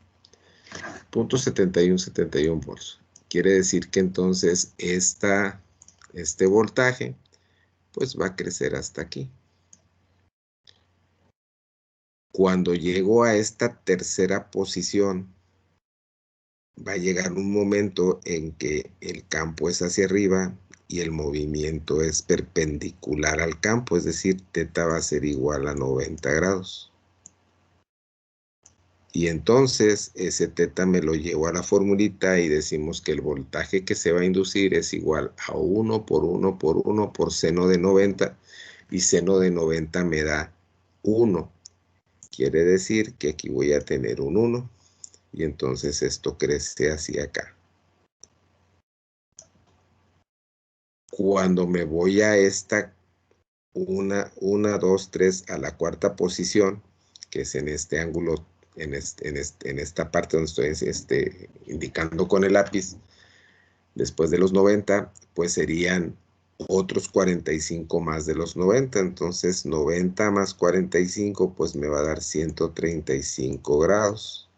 0.7171 volts. Quiere decir que entonces este voltaje pues va a crecer hasta aquí. Cuando llego a esta tercera posición, va a llegar un momento en que el campo es hacia arriba y el movimiento es perpendicular al campo, es decir, teta va a ser igual a 90 grados. Y entonces ese teta me lo llevo a la formulita y decimos que el voltaje que se va a inducir es igual a 1 por 1 por 1 por seno de 90, y seno de 90 me da 1. Quiere decir que aquí voy a tener un 1 y entonces esto crece hacia acá. Cuando me voy a esta 1, 2, 3 a la cuarta posición, que es en este ángulo, en esta parte donde estoy indicando con el lápiz, después de los 90, pues serían otros 45 más de los 90. Entonces 90 más 45 pues me va a dar 135 grados.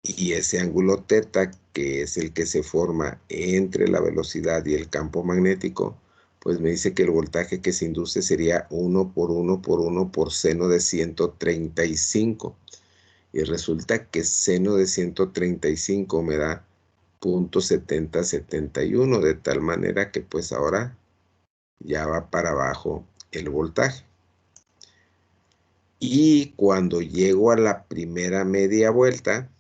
Y ese ángulo teta, que es el que se forma entre la velocidad y el campo magnético, pues me dice que el voltaje que se induce sería 1 por 1 por 1 por seno de 135. Y resulta que seno de 135 me da 0.7071, de tal manera que pues ahora ya va para abajo el voltaje. Y cuando llego a la primera media vuelta,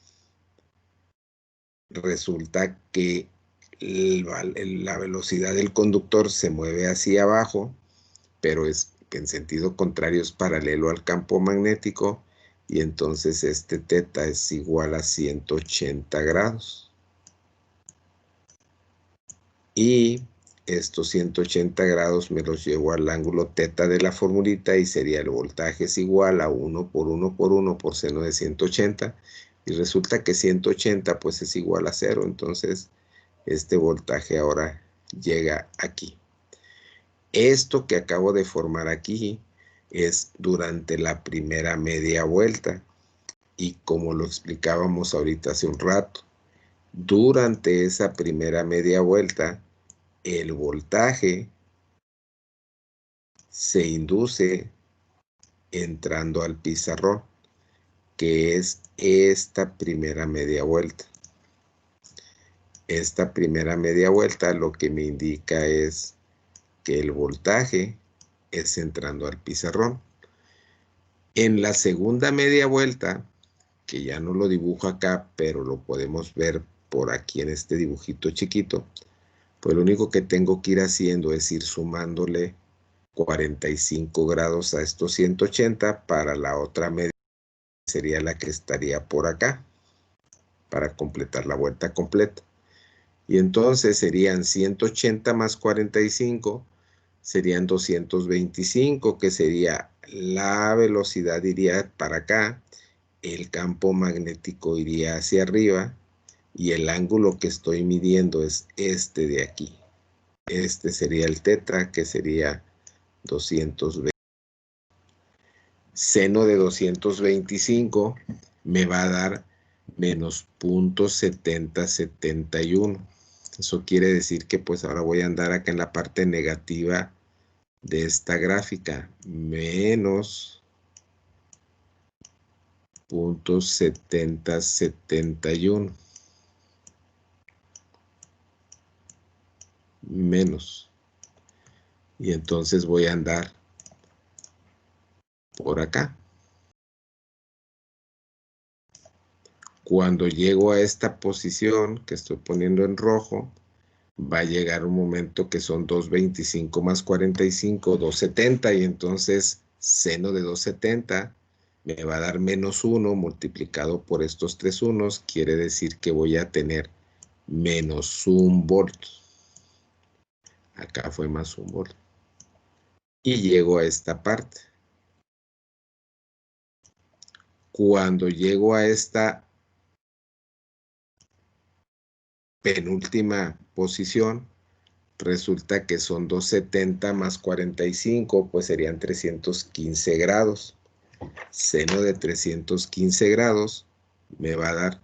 resulta que la velocidad del conductor se mueve hacia abajo, pero es en sentido contrario, es paralelo al campo magnético, y entonces este teta es igual a 180 grados. Y estos 180 grados me los llevo al ángulo teta de la formulita y sería el voltaje es igual a 1 por 1 por 1 por seno de 180. Y resulta que 180 pues es igual a 0, entonces este voltaje ahora llega aquí. Esto que acabo de formar aquí es durante la primera media vuelta. Y como lo explicábamos ahorita hace un rato, durante esa primera media vuelta, el voltaje se induce entrando al pizarrón, que es esta primera media vuelta. Esta primera media vuelta lo que me indica es que el voltaje es entrando al pizarrón. En la segunda media vuelta, que ya no lo dibujo acá, pero lo podemos ver por aquí en este dibujito chiquito, pues lo único que tengo que ir haciendo es ir sumándole 45 grados a estos 180 para la otra media, sería la que estaría por acá, para completar la vuelta completa. Y entonces serían 180 más 45, serían 225, que sería la velocidad iría para acá, el campo magnético iría hacia arriba, y el ángulo que estoy midiendo es este de aquí. Este sería el teta, que sería 220. Seno de 225 me va a dar menos 0.7071. Eso quiere decir que pues ahora voy a andar acá en la parte negativa de esta gráfica. Menos 0.7071. Menos. Y entonces voy a andar por acá. Cuando llego a esta posición que estoy poniendo en rojo, va a llegar un momento que son 225 más 45, 270, y entonces seno de 270 me va a dar menos 1 multiplicado por estos tres unos, quiere decir que voy a tener menos 1 volt. Acá fue más 1 volt. Y llego a esta parte. Cuando llego a esta penúltima posición, resulta que son 270 más 45, pues serían 315 grados. Seno de 315 grados me va a dar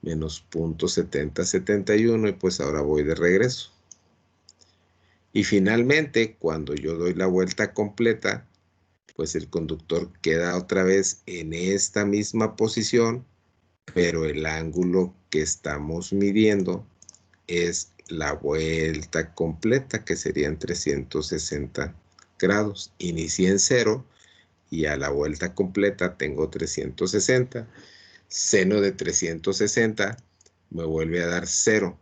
menos 0.7071, y pues ahora voy de regreso. Y finalmente, cuando yo doy la vuelta completa, pues el conductor queda otra vez en esta misma posición, pero el ángulo que estamos midiendo es la vuelta completa, que serían 360 grados. Inicié en 0 y a la vuelta completa tengo 360. Seno de 360 me vuelve a dar 0.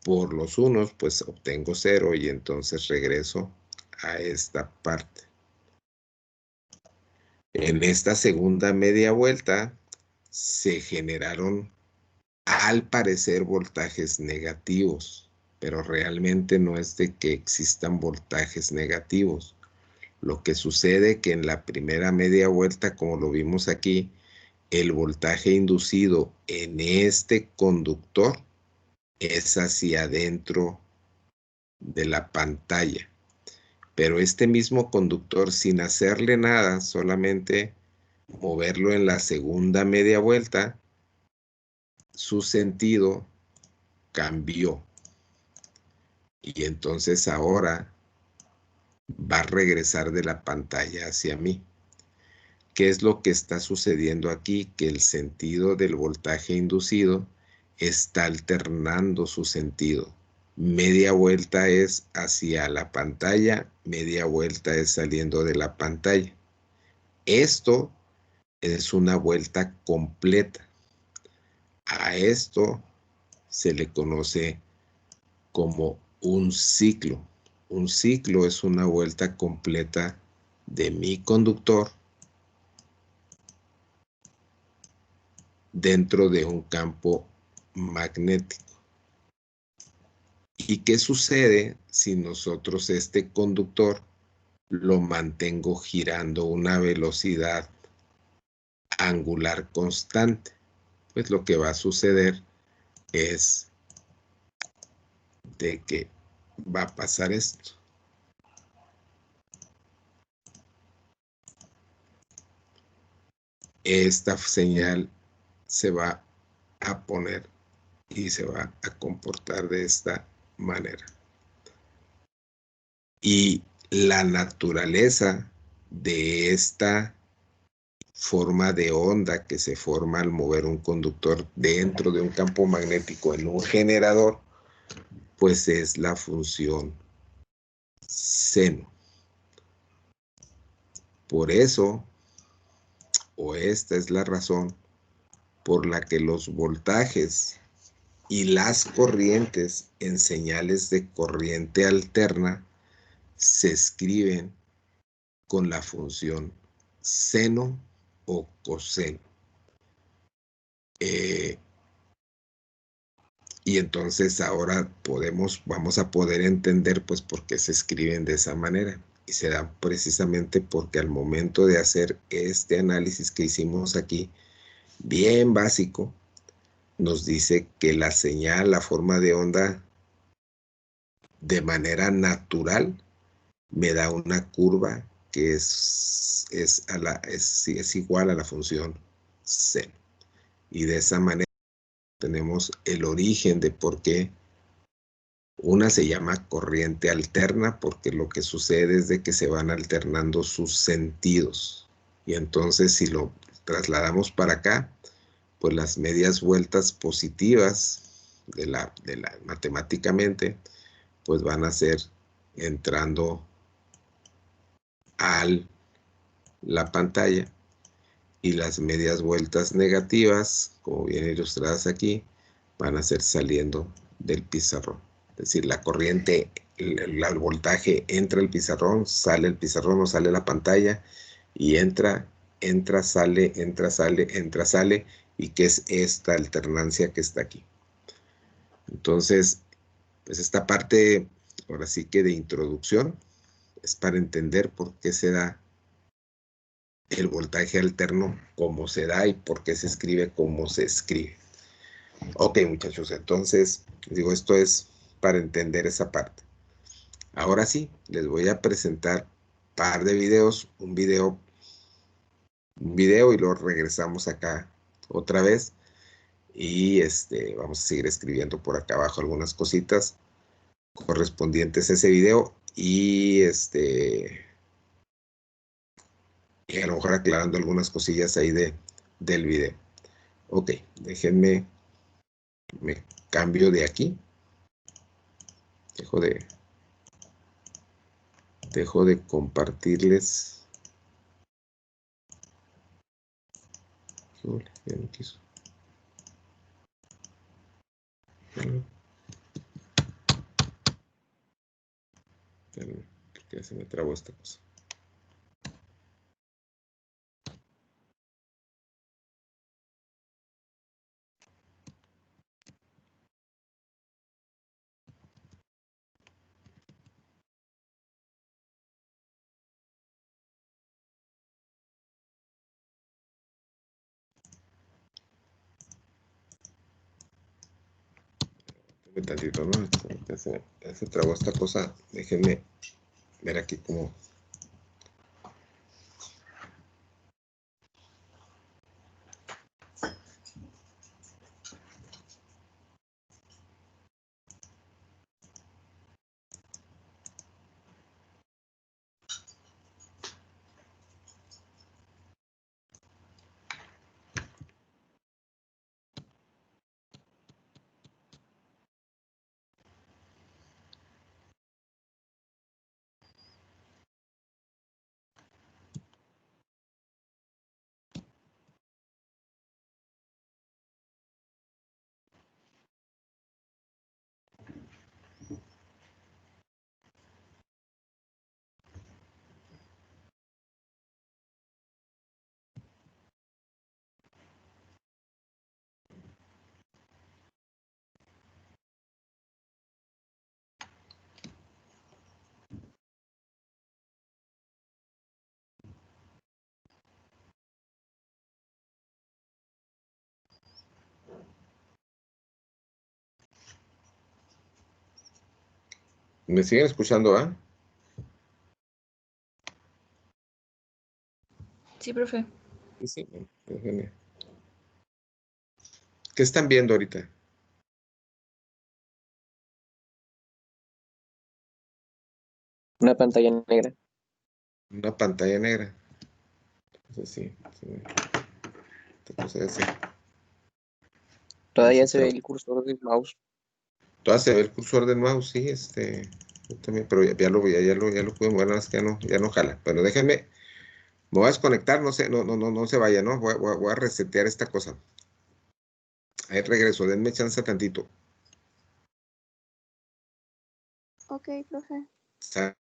Por los unos, pues obtengo 0 y entonces regreso a esta parte. En esta segunda media vuelta se generaron, al parecer, voltajes negativos, pero realmente no es de que existan voltajes negativos. Lo que sucede que en la primera media vuelta, como lo vimos aquí, el voltaje inducido en este conductor es hacia adentro de la pantalla. Pero este mismo conductor, sin hacerle nada, solamente moverlo en la segunda media vuelta, su sentido cambió. Y entonces ahora va a regresar de la pantalla hacia mí. ¿Qué es lo que está sucediendo aquí? Que el sentido del voltaje inducido está alternando su sentido. Media vuelta es hacia la pantalla, media vuelta es saliendo de la pantalla. Esto es una vuelta completa. A esto se le conoce como un ciclo. Un ciclo es una vuelta completa de mi conductor dentro de un campo magnético. ¿Y qué sucede si nosotros este conductor lo mantengo girando a una velocidad angular constante? Pues lo que va a suceder es de que va a pasar esto. Esta señal se va a poner y se va a comportar de esta manera. Y la naturaleza de esta forma de onda que se forma al mover un conductor dentro de un campo magnético en un generador, pues es la función seno. Por eso, o esta es la razón por la que los voltajes y las corrientes en señales de corriente alterna se escriben con la función seno o coseno. Y entonces ahora vamos a poder entender pues por qué se escriben de esa manera. Y se da precisamente porque al momento de hacer este análisis que hicimos aquí, bien básico, nos dice que la señal, la forma de onda, de manera natural, me da una curva que es igual a la función seno. Y de esa manera tenemos el origen de por qué una se llama corriente alterna, porque lo que sucede es de que se van alternando sus sentidos. Y entonces si lo trasladamos para acá, pues las medias vueltas positivas matemáticamente, pues van a ser entrando a la pantalla, y las medias vueltas negativas, como vienen ilustradas aquí, van a ser saliendo del pizarrón. Es decir, la corriente, el voltaje entra al pizarrón, sale el pizarrón o sale la pantalla, y entra, sale, entra, sale, y que es esta alternancia que está aquí. Entonces, pues esta parte, ahora sí que de introducción, es para entender por qué se da el voltaje alterno, cómo se da y por qué se escribe como se escribe. Ok, muchachos, entonces, digo, esto es para entender esa parte. Ahora sí, les voy a presentar un par de videos, un video y luego regresamos acá otra vez y vamos a seguir escribiendo por acá abajo algunas cositas correspondientes a ese video y a lo mejor aclarando algunas cosillas ahí del video. Ok, déjenme, me cambio de aquí. Dejo de compartirles. Ya no quiso. Porque ya se me trabó esta cosa. Un tantito, ¿no? Ya se trabó esta cosa. Déjenme ver aquí cómo. ¿Me siguen escuchando, ah? Sí, profe. Sí, déjenme. ¿Qué están viendo ahorita? Una pantalla negra. Una pantalla negra. Entonces sí. Esta cosa ya Todavía se ve el cursor del mouse. Todavía se ve el cursor del mouse, sí, yo también, pero ya lo pude mover, nada más que ya no jala. Pero déjenme, me voy a desconectar, no se vaya, ¿no? Voy a resetear esta cosa. Ahí regreso, denme chance tantito. Ok, profe. Sa-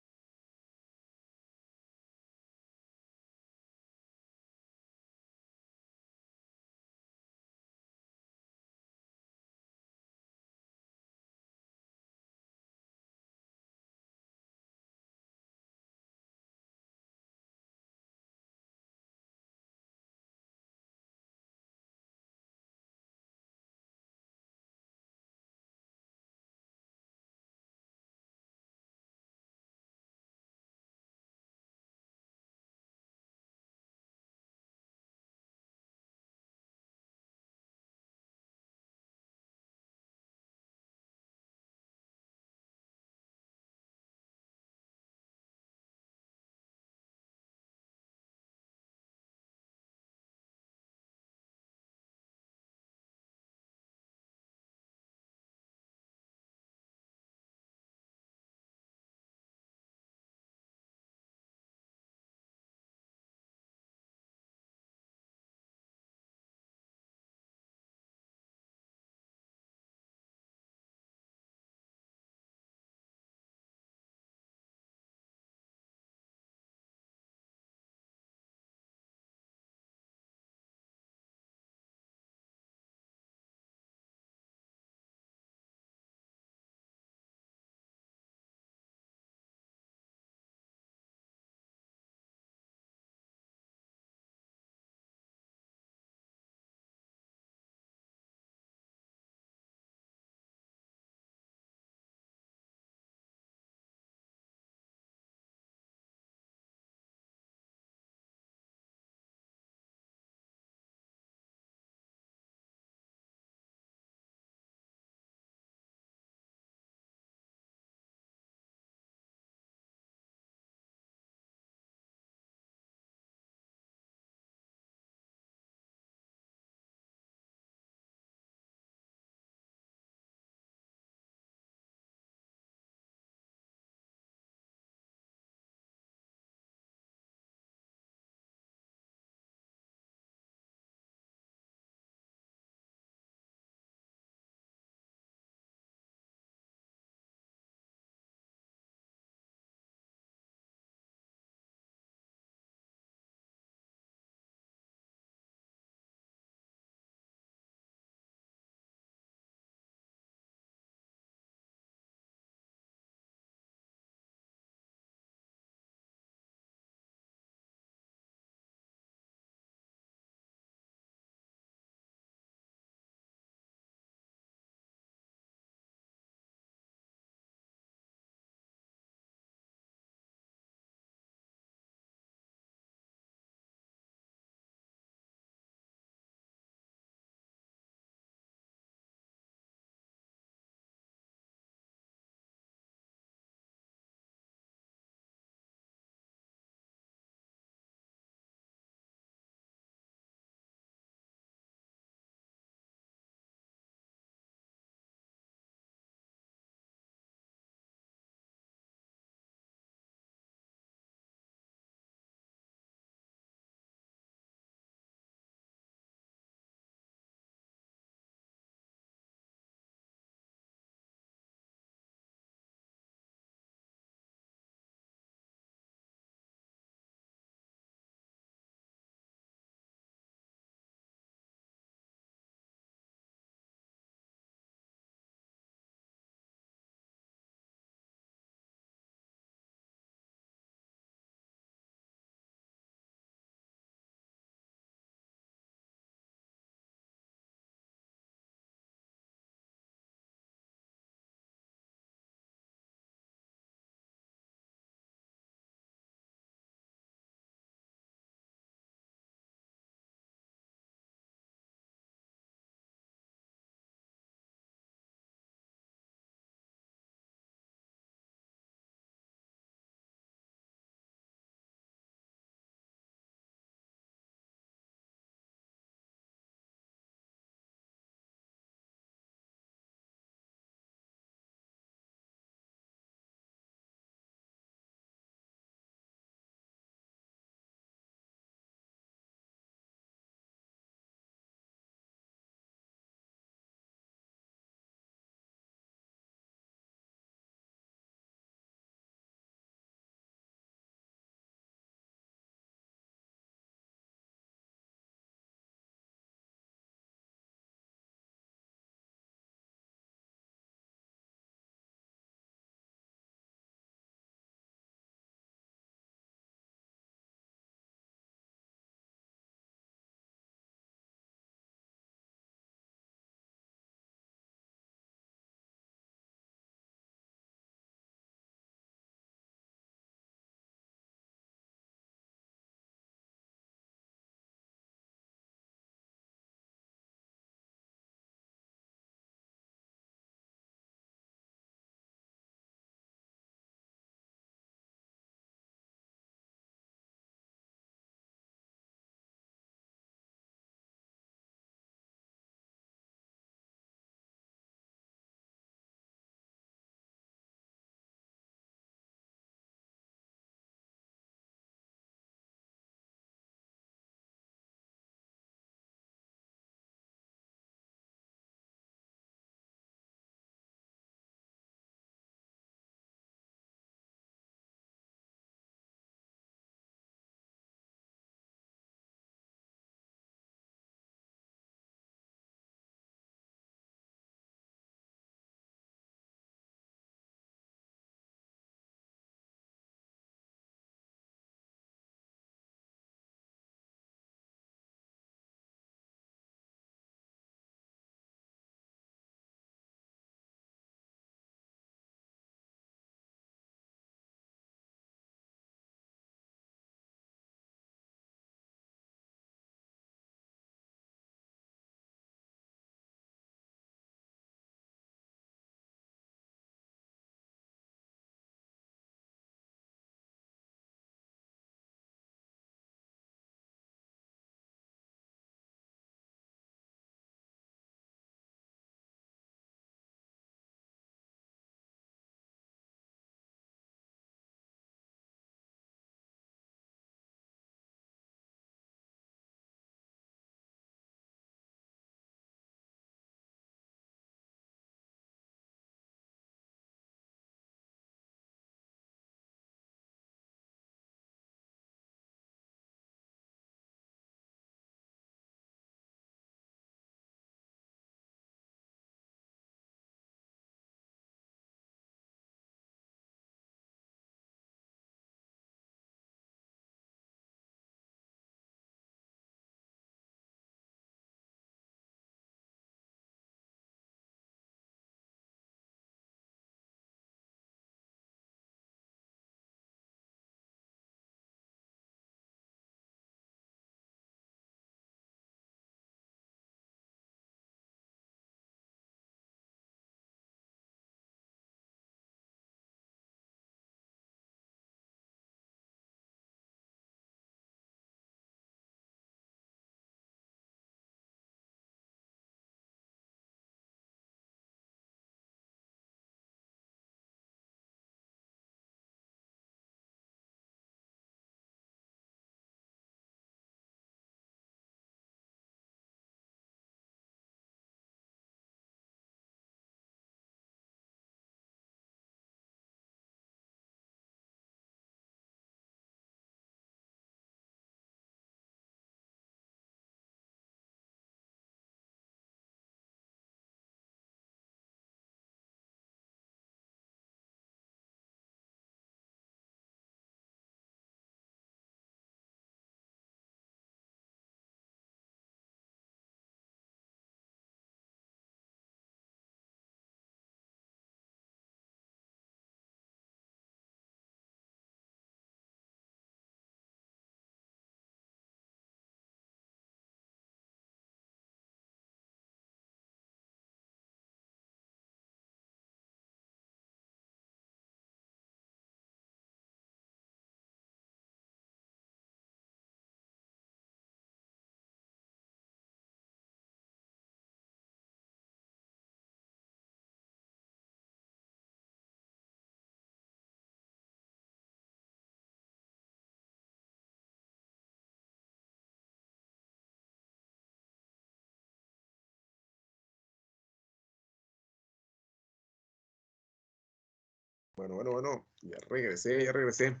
Bueno, ya regresé.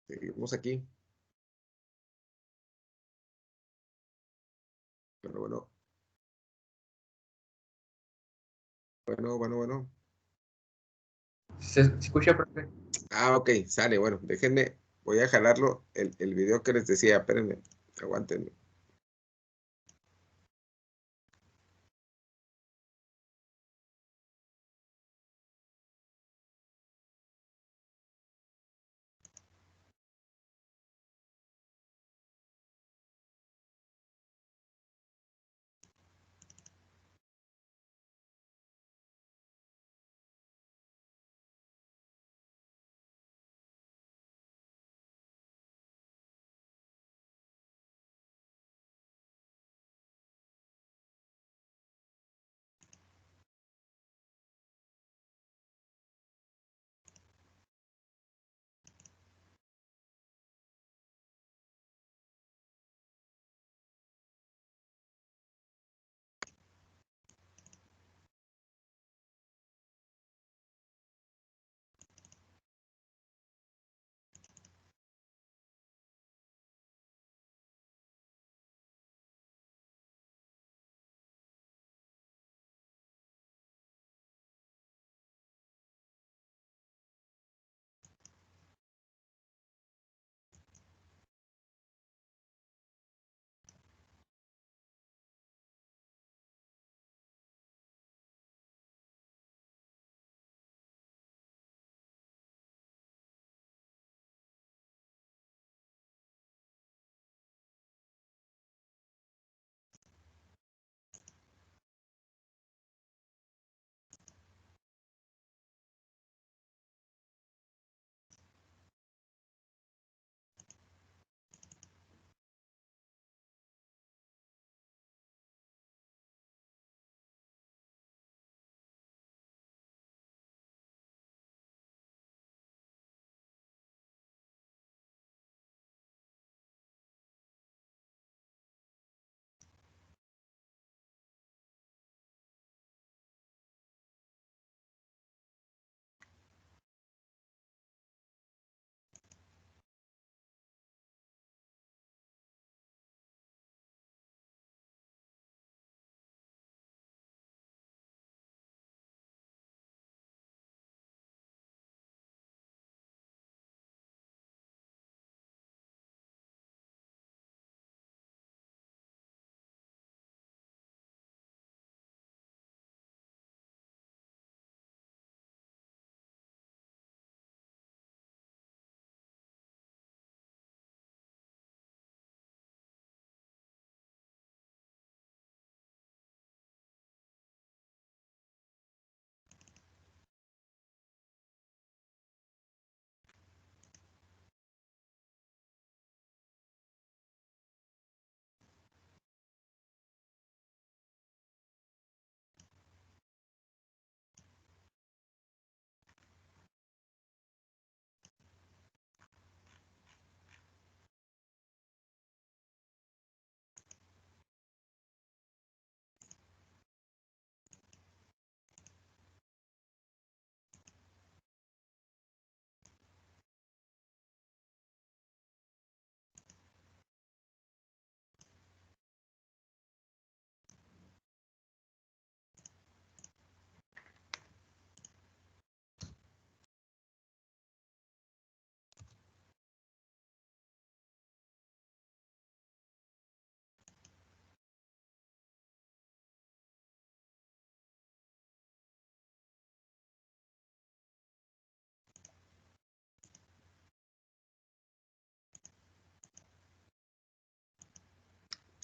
Seguimos aquí. Bueno. Bueno. ¿Se escucha, profe? Ok, sale, bueno, déjenme, voy a jalarlo, el video que les decía, espérenme, aguántenme.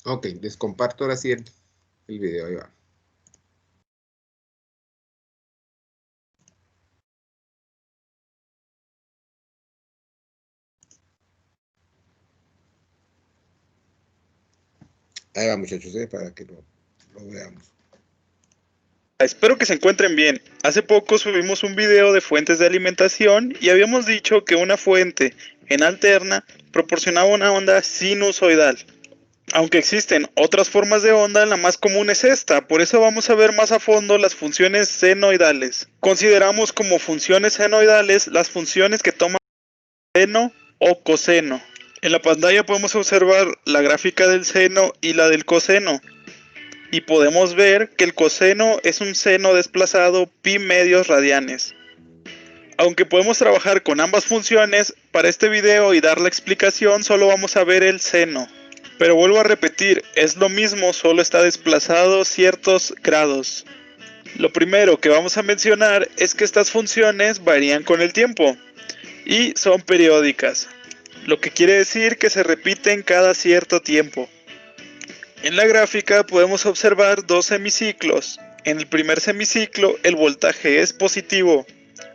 Ok, les comparto ahora sí el video, ahí va. Ahí va, muchachos, para que lo veamos. Espero que se encuentren bien. Hace poco subimos un video de fuentes de alimentación y habíamos dicho que una fuente en alterna proporcionaba una onda sinusoidal. Aunque existen otras formas de onda, la más común es esta, por eso vamos a ver más a fondo las funciones senoidales. Consideramos como funciones senoidales las funciones que toman seno o coseno. En la pantalla podemos observar la gráfica del seno y la del coseno. Y podemos ver que el coseno es un seno desplazado pi medios radianes. Aunque podemos trabajar con ambas funciones, para este video y dar la explicación solo vamos a ver el seno. Pero vuelvo a repetir, es lo mismo, solo está desplazado ciertos grados. Lo primero que vamos a mencionar es que estas funciones varían con el tiempo y son periódicas, lo que quiere decir que se repiten cada cierto tiempo. En la gráfica podemos observar dos semiciclos. En el primer semiciclo el voltaje es positivo,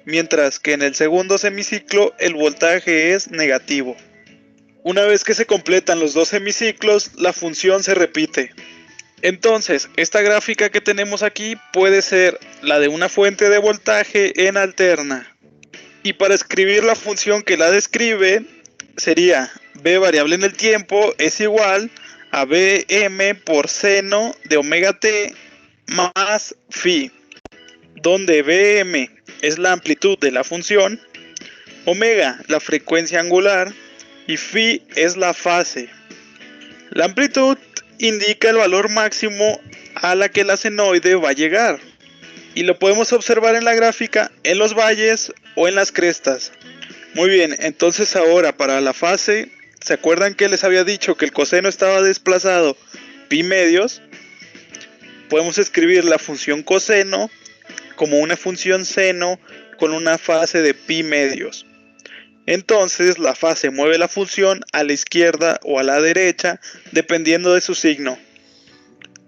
mientras que en el segundo semiciclo el voltaje es negativo. Una vez que se completan los dos semiciclos, la función se repite. Entonces, esta gráfica que tenemos aquí puede ser la de una fuente de voltaje en alterna. Y para escribir la función que la describe, sería b variable en el tiempo es igual a Bm por seno de omega t más phi, donde Bm es la amplitud de la función, omega la frecuencia angular y phi es la fase. La amplitud indica el valor máximo a la que la senoide va a llegar y lo podemos observar en la gráfica en los valles o en las crestas. Muy bien, entonces ahora para la fase, ¿se acuerdan que les había dicho que el coseno estaba desplazado pi medios? Podemos escribir la función coseno como una función seno con una fase de pi medios. Entonces la fase mueve la función a la izquierda o a la derecha dependiendo de su signo.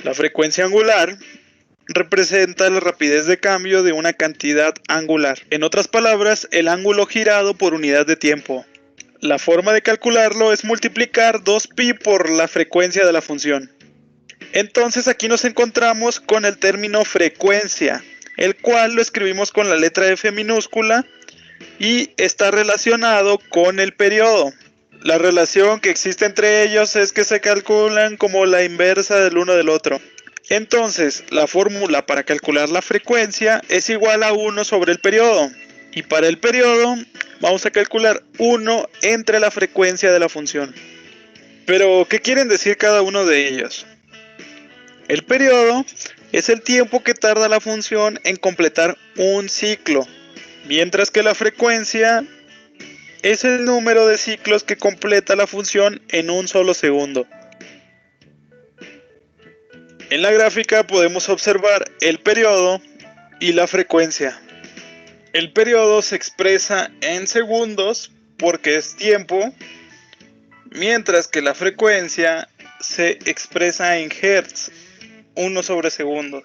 La frecuencia angular representa la rapidez de cambio de una cantidad angular. En otras palabras, el ángulo girado por unidad de tiempo. La forma de calcularlo es multiplicar 2pi por la frecuencia de la función. Entonces aquí nos encontramos con el término frecuencia, el cual lo escribimos con la letra F minúscula y está relacionado con el periodo. La relación que existe entre ellos es que se calculan como la inversa del uno del otro. Entonces, la fórmula para calcular la frecuencia es igual a 1 sobre el periodo. Y para el periodo vamos a calcular 1 entre la frecuencia de la función. Pero, ¿qué quieren decir cada uno de ellos? El periodo es el tiempo que tarda la función en completar un ciclo, mientras que la frecuencia es el número de ciclos que completa la función en un solo segundo. En la gráfica podemos observar el periodo y la frecuencia. El periodo se expresa en segundos porque es tiempo, mientras que la frecuencia se expresa en hertz, 1 sobre segundo.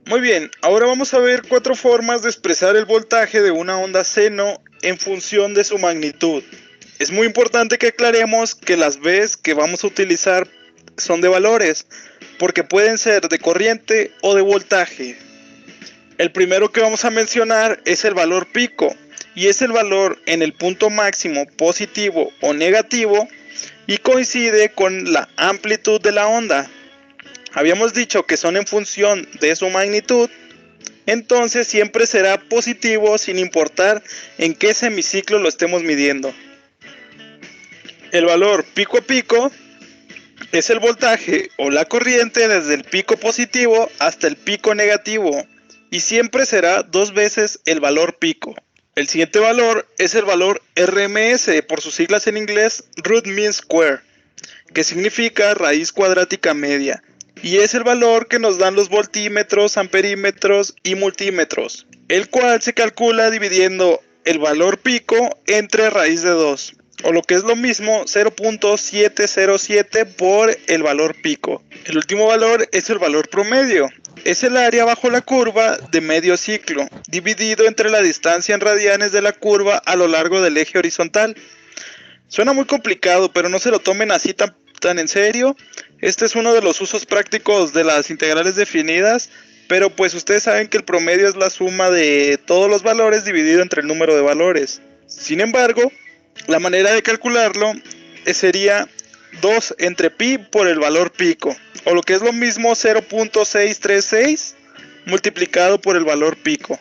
Muy bien, ahora vamos a ver 4 formas de expresar el voltaje de una onda seno en función de su magnitud. Es muy importante que aclaremos que las B's que vamos a utilizar son de valores, porque pueden ser de corriente o de voltaje. El primero que vamos a mencionar es el valor pico, y es el valor en el punto máximo positivo o negativo, y coincide con la amplitud de la onda. Habíamos dicho que son en función de su magnitud, entonces siempre será positivo sin importar en qué semiciclo lo estemos midiendo. El valor pico a pico es el voltaje o la corriente desde el pico positivo hasta el pico negativo y siempre será 2 veces el valor pico. El siguiente valor es el valor RMS, por sus siglas en inglés Root Mean Square, que significa raíz cuadrática media, y es el valor que nos dan los voltímetros, amperímetros y multímetros, el cual se calcula dividiendo el valor pico entre raíz de 2. O lo que es lo mismo, 0.707 por el valor pico. El último valor es el valor promedio. Es el área bajo la curva de medio ciclo, dividido entre la distancia en radianes de la curva a lo largo del eje horizontal. Suena muy complicado, pero no se lo tomen así tan en serio. Este es uno de los usos prácticos de las integrales definidas, pero pues ustedes saben que el promedio es la suma de todos los valores dividido entre el número de valores. Sin embargo, la manera de calcularlo sería 2 entre pi por el valor pico, o lo que es lo mismo 0.636 multiplicado por el valor pico.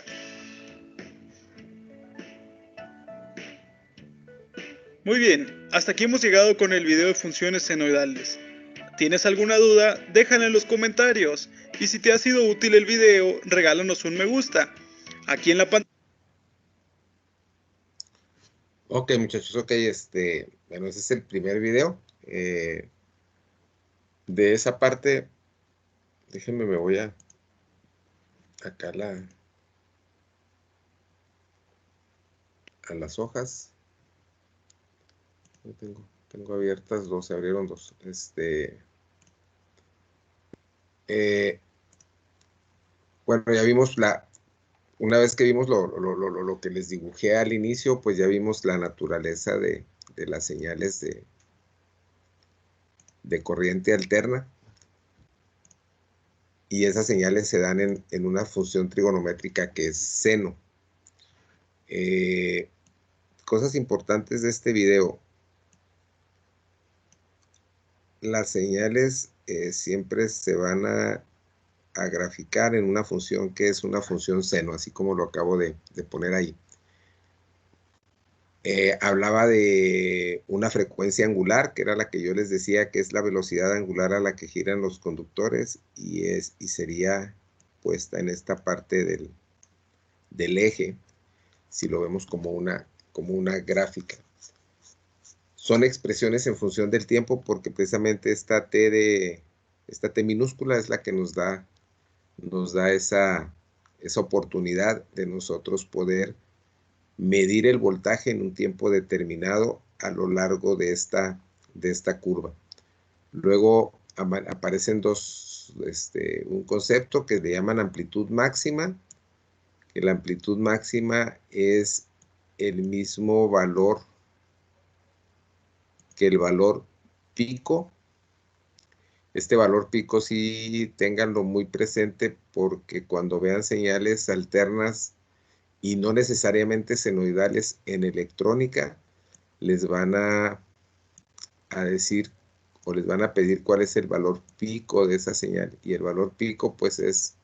Muy bien, hasta aquí hemos llegado con el video de funciones senoidales. ¿Tienes alguna duda? Déjala en los comentarios. Y si te ha sido útil el video, regálanos un me gusta. Aquí en la pantalla. Ok, muchachos, ok, bueno, ese es el primer video. De esa parte, déjenme, me voy a acá a las hojas. Tengo abiertas dos, se abrieron dos. Bueno, ya vimos una vez que vimos lo que les dibujé al inicio, pues ya vimos la naturaleza de las señales de corriente alterna. Y esas señales se dan en una función trigonométrica que es seno. Cosas importantes de este video. Las señales siempre se van a graficar en una función que es una función seno, así como lo acabo de poner ahí. Hablaba de una frecuencia angular, que era la que yo les decía que es la velocidad angular a la que giran los conductores, y sería puesta en esta parte del eje, si lo vemos como una gráfica. Son expresiones en función del tiempo, porque precisamente esta T minúscula es la que nos da esa oportunidad de nosotros poder medir el voltaje en un tiempo determinado a lo largo de esta curva. Luego aparecen un concepto que le llaman amplitud máxima, que la amplitud máxima es el mismo valor que el valor pico. Este valor pico sí ténganlo muy presente, porque cuando vean señales alternas y no necesariamente senoidales en electrónica, les van a decir o les van a pedir cuál es el valor pico de esa señal. Y el valor pico pues es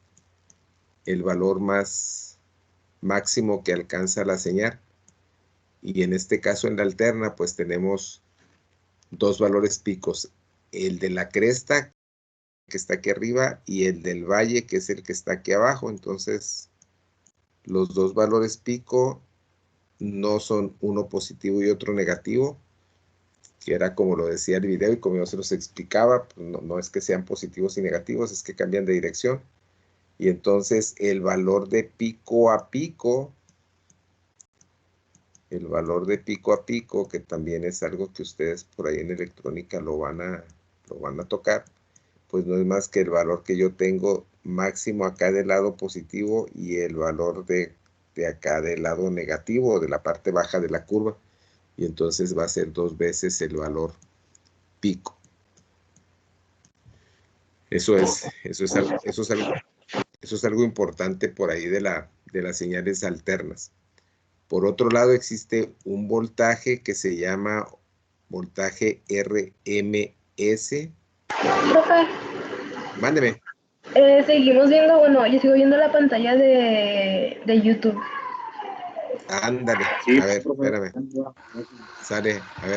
el valor más máximo que alcanza la señal. Y en este caso en la alterna pues tenemos dos valores picos. El de la cresta, que está aquí arriba, y el del valle, que es el que está aquí abajo. Entonces los dos valores pico no son uno positivo y otro negativo, que era como lo decía el video y como yo se los explicaba. Pues no es que sean positivos y negativos, es que cambian de dirección. Y entonces el valor de pico a pico, que también es algo que ustedes por ahí en electrónica lo van a tocar, pues no es más que el valor que yo tengo máximo acá del lado positivo y el valor de acá del lado negativo, de la parte baja de la curva. Y entonces va a ser 2 veces el valor pico. Eso es algo importante por ahí de las señales alternas. Por otro lado, existe un voltaje que se llama voltaje RMS. Profe, Mándeme. seguimos viendo, bueno, yo sigo viendo la pantalla de YouTube. Ándale. Sí, A ver, profe. espérame. Sale, a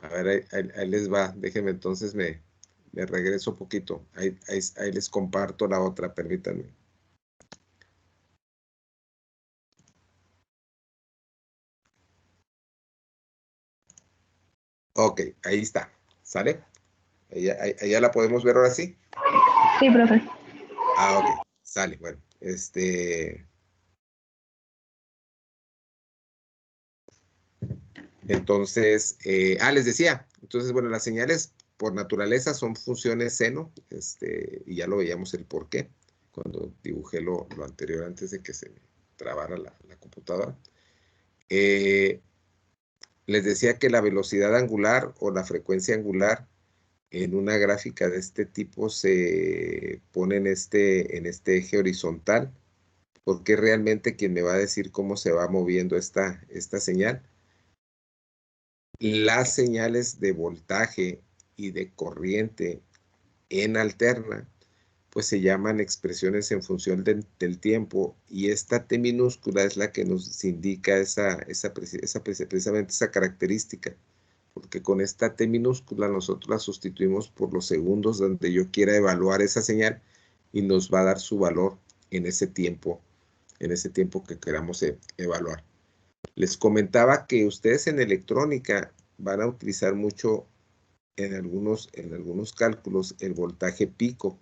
ver, ahí les va. Déjenme entonces me regreso un poquito. Ahí les comparto la otra, permítanme. Ok, ahí está. ¿Sale? Ahí ya la podemos ver ahora sí. Sí, profe. Ah, ok. Sale, bueno. Entonces, les decía. Entonces, bueno, las señales por naturaleza son funciones seno, y ya lo veíamos el por qué cuando dibujé lo anterior antes de que se me trabara la computadora. Les decía que la velocidad angular o la frecuencia angular en una gráfica de este tipo se pone en este eje horizontal, porque es realmente quien me va a decir cómo se va moviendo esta señal. Las señales de voltaje y de corriente en alterna, pues se llaman expresiones en función del tiempo, y esta T minúscula es la que nos indica precisamente esa característica, porque con esta T minúscula nosotros la sustituimos por los segundos donde yo quiera evaluar esa señal y nos va a dar su valor en ese tiempo que queramos evaluar. Les comentaba que ustedes en electrónica van a utilizar mucho en algunos cálculos el voltaje pico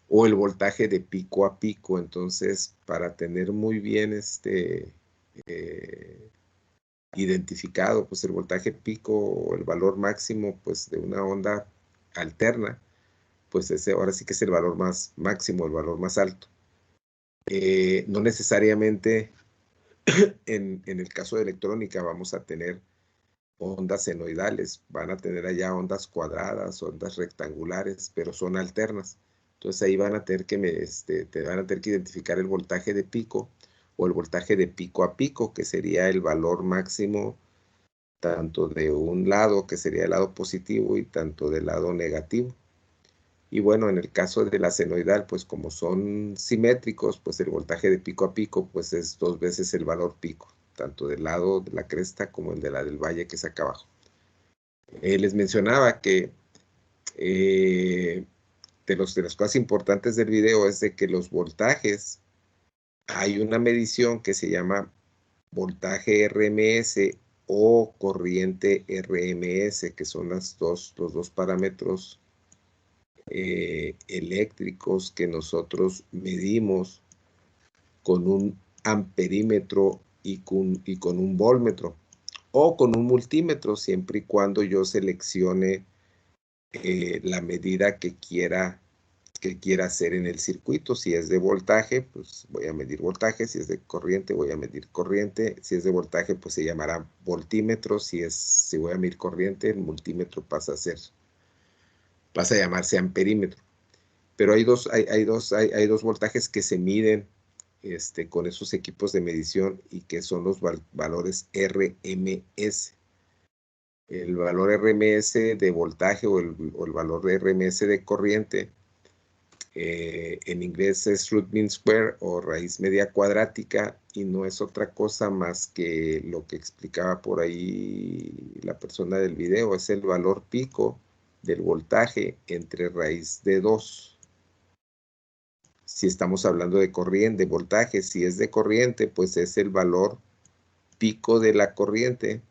o el voltaje de pico a pico. Entonces, para tener muy bien identificado pues el voltaje pico o el valor máximo pues de una onda alterna, pues ese ahora sí que es el valor más máximo, el valor más alto. No necesariamente en el caso de electrónica vamos a tener ondas senoidales, van a tener allá ondas cuadradas, ondas rectangulares, pero son alternas. Entonces ahí van a tener que te van a tener que identificar el voltaje de pico o el voltaje de pico a pico, que sería el valor máximo tanto de un lado, que sería el lado positivo, y tanto del lado negativo. Y bueno, en el caso de la senoidal, pues como son simétricos, pues el voltaje de pico a pico pues es 2 veces el valor pico, tanto del lado de la cresta como el de la del valle, que es acá abajo. Les mencionaba que de las cosas importantes del video es de que los voltajes, hay una medición que se llama voltaje RMS o corriente RMS, que son los dos parámetros eléctricos que nosotros medimos con un amperímetro y con un voltmetro o con un multímetro, siempre y cuando yo seleccione la medida que quiera hacer en el circuito. Si es de voltaje, pues voy a medir voltaje; si es de corriente, voy a medir corriente; si es de voltaje, pues se llamará voltímetro; si voy a medir corriente, el multímetro pasa a llamarse amperímetro. Pero hay dos voltajes que se miden con esos equipos de medición, y que son los valores RMS. El valor RMS de voltaje o el valor de RMS de corriente, en inglés es root mean square o raíz media cuadrática, y no es otra cosa más que lo que explicaba por ahí la persona del video. Es el valor pico del voltaje entre raíz de 2. Si estamos hablando de corriente, de voltaje, si es de corriente, pues es el valor pico de la corriente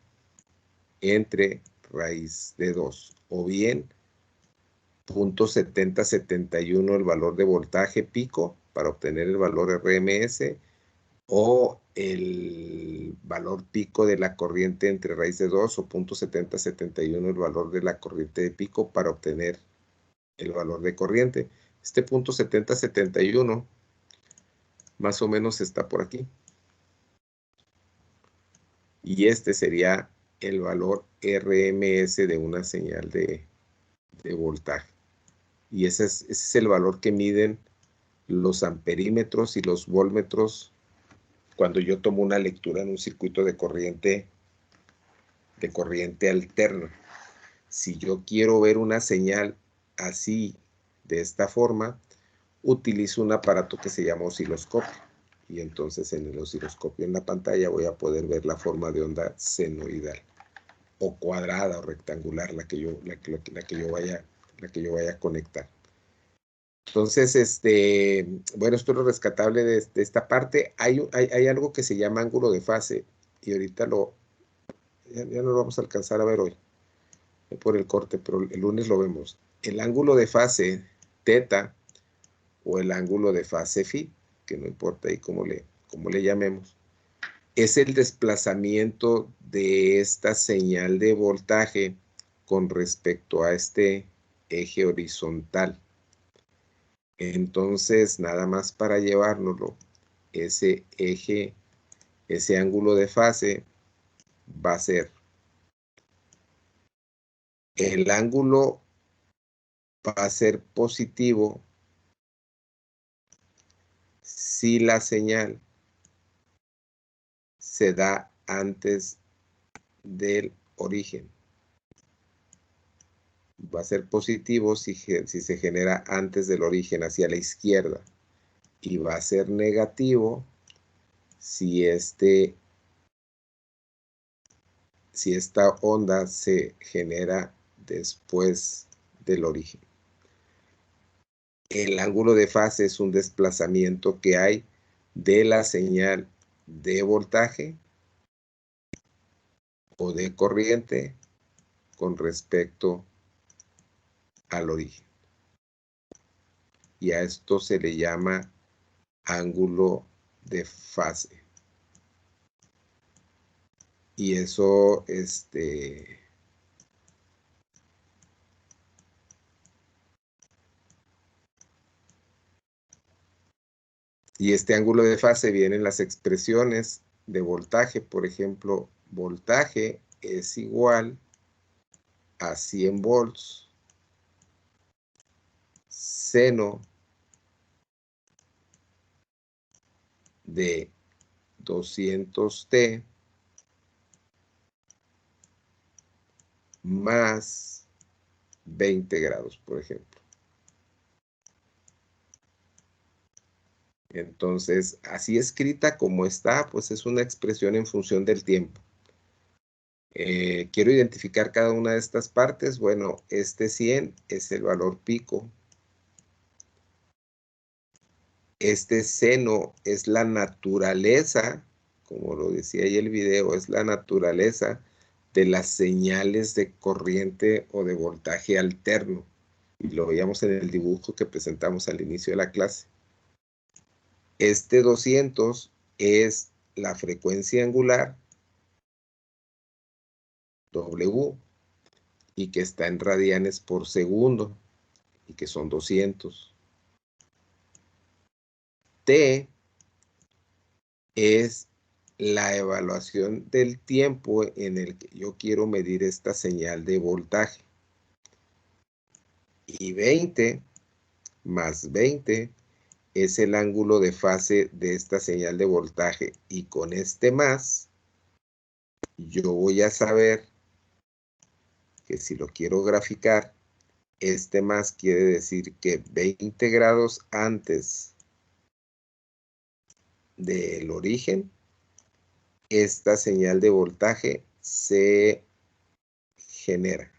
entre raíz de 2, o bien 0.7071 el valor de voltaje pico para obtener el valor RMS, o el valor pico de la corriente entre raíz de 2, o 0.7071 el valor de la corriente de pico para obtener el valor de corriente. Este 0.7071 más o menos está por aquí. Y este sería el valor RMS de una señal de voltaje. Y ese es el valor que miden los amperímetros y los voltmetros cuando yo tomo una lectura en un circuito de corriente alterna. Si yo quiero ver una señal así, de esta forma, utilizo un aparato que se llama osciloscopio. Y entonces en el osciloscopio en la pantalla voy a poder ver la forma de onda senoidal, o cuadrada o rectangular, la que yo vaya a conectar. Entonces, bueno, esto es lo rescatable de esta parte. Hay algo que se llama ángulo de fase, y ahorita ya no lo vamos a alcanzar a ver hoy por el corte, pero el lunes lo vemos. El ángulo de fase teta, o el ángulo de fase phi, que no importa ahí cómo le llamemos, es el desplazamiento de esta señal de voltaje con respecto a este eje horizontal. Entonces, nada más para llevárnoslo, ese ángulo de fase va a ser el ángulo, va a ser positivo si la señal se da antes del origen. va a ser positivo si se genera antes del origen hacia la izquierda. Y va a ser negativo si esta onda se genera después del origen. El ángulo de fase es un desplazamiento que hay de la señal de voltaje o de corriente con respecto al origen. Y a esto se le llama ángulo de fase. Y eso, y este ángulo de fase viene en las expresiones de voltaje. Por ejemplo, voltaje es igual a 100 volts seno de 200T más 20 grados, por ejemplo. Entonces, así escrita como está, pues es una expresión en función del tiempo. Quiero identificar cada una de estas partes. Bueno, este 100 es el valor pico. Este seno es la naturaleza, como lo decía ahí el video, es la naturaleza de las señales de corriente o de voltaje alterno. Y lo veíamos en el dibujo que presentamos al inicio de la clase. Este 200 es la frecuencia angular, W, y que está en radianes por segundo, y que son 200. T es la evaluación del tiempo en el que yo quiero medir esta señal de voltaje. Y 20 más 20 es el ángulo de fase de esta señal de voltaje. Y con este más, yo voy a saber que si lo quiero graficar, este más quiere decir que 20 grados antes del origen, esta señal de voltaje se genera.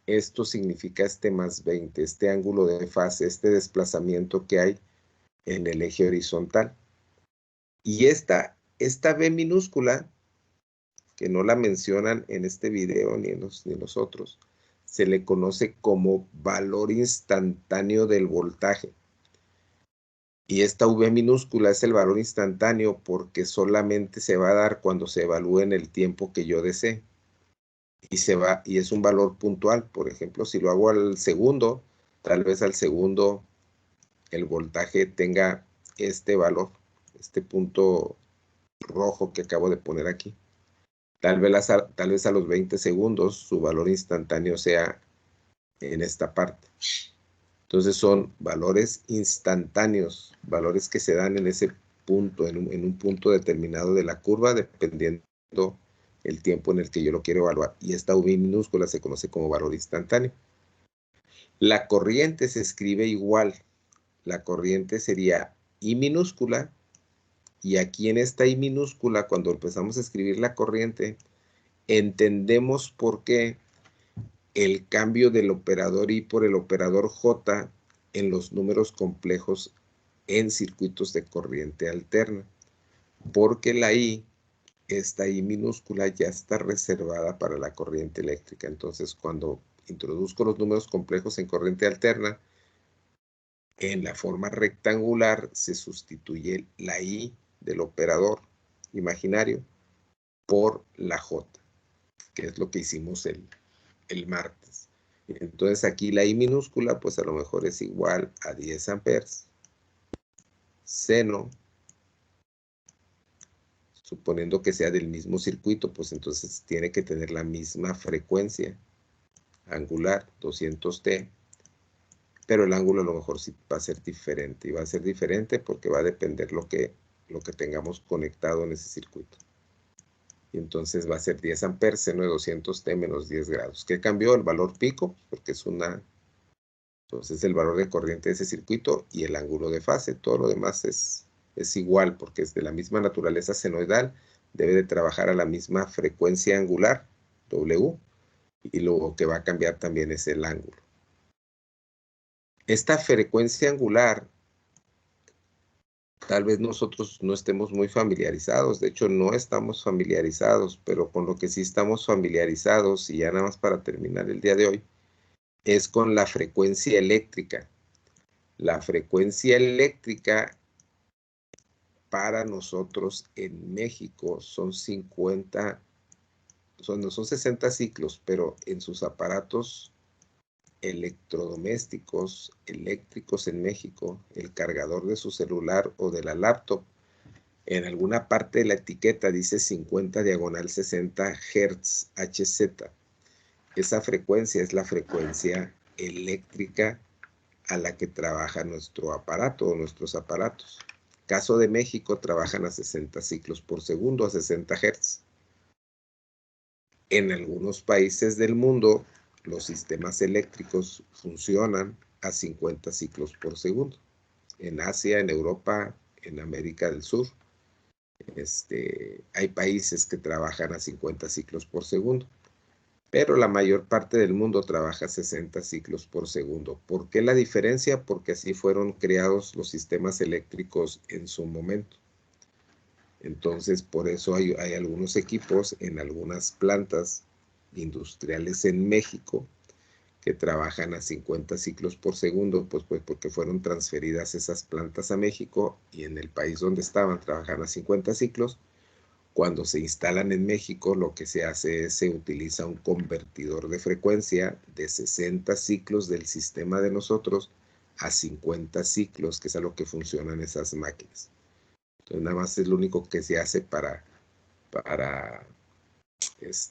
Esto significa este más 20, este ángulo de fase, este desplazamiento que hay en el eje horizontal. Y esta B minúscula, que no la mencionan en este video ni en los otros, se le conoce como valor instantáneo del voltaje. Y esta V minúscula es el valor instantáneo porque solamente se va a dar cuando se evalúe en el tiempo que yo desee. Y es un valor puntual. Por ejemplo, si lo hago al segundo, tal vez al segundo el voltaje tenga este valor, este punto rojo que acabo de poner aquí. Tal vez a los 20 segundos su valor instantáneo sea en esta parte. Entonces son valores instantáneos, valores que se dan en ese punto, en un punto determinado de la curva, dependiendo el tiempo en el que yo lo quiero evaluar. Y esta V minúscula se conoce como valor instantáneo. La corriente se escribe igual. La corriente sería I minúscula. Y aquí en esta I minúscula, cuando empezamos a escribir la corriente, entendemos por qué el cambio del operador I por el operador J en los números complejos en circuitos de corriente alterna. Porque la I, esta I minúscula, ya está reservada para la corriente eléctrica. Entonces, cuando introduzco los números complejos en corriente alterna, en la forma rectangular se sustituye la I del operador imaginario por la J, que es lo que hicimos el martes. Entonces aquí la I minúscula, pues a lo mejor es igual a 10 amperes. Seno, suponiendo que sea del mismo circuito, pues entonces tiene que tener la misma frecuencia angular, 200T, pero el ángulo a lo mejor sí va a ser diferente. Y va a ser diferente porque va a depender lo que tengamos conectado en ese circuito. Y entonces va a ser 10 amperes, seno de 200T menos 10 grados. ¿Qué cambió? El valor pico, porque es una... Entonces el valor de corriente de ese circuito y el ángulo de fase. Todo lo demás es igual, porque es de la misma naturaleza senoidal. Debe de trabajar a la misma frecuencia angular, W, y lo que va a cambiar también es el ángulo. Esta frecuencia angular, tal vez nosotros no estemos muy familiarizados, de hecho no estamos familiarizados, pero con lo que sí estamos familiarizados, y ya nada más para terminar el día de hoy, es con la frecuencia eléctrica. La frecuencia eléctrica para nosotros en México son 50, no son 60 ciclos, pero en sus aparatos electrodomésticos, eléctricos en México, el cargador de su celular o de la laptop, en alguna parte de la etiqueta dice 50/60 Hz HZ. Esa frecuencia es la frecuencia eléctrica a la que trabaja nuestro aparato o nuestros aparatos. Caso de México, trabajan a 60 ciclos por segundo, a 60 Hz. En algunos países del mundo, los sistemas eléctricos funcionan a 50 ciclos por segundo. En Asia, en Europa, en América del Sur, hay países que trabajan a 50 ciclos por segundo. Pero la mayor parte del mundo trabaja 60 ciclos por segundo. ¿Por qué la diferencia? Porque así fueron creados los sistemas eléctricos en su momento. Entonces, por eso hay algunos equipos en algunas plantas industriales en México que trabajan a 50 ciclos por segundo, pues porque fueron transferidas esas plantas a México y en el país donde estaban trabajan a 50 ciclos. Cuando se instalan en México, lo que se hace es se utiliza un convertidor de frecuencia de 60 ciclos del sistema de nosotros a 50 ciclos, que es a lo que funcionan esas máquinas. Entonces, nada más es lo único que se hace para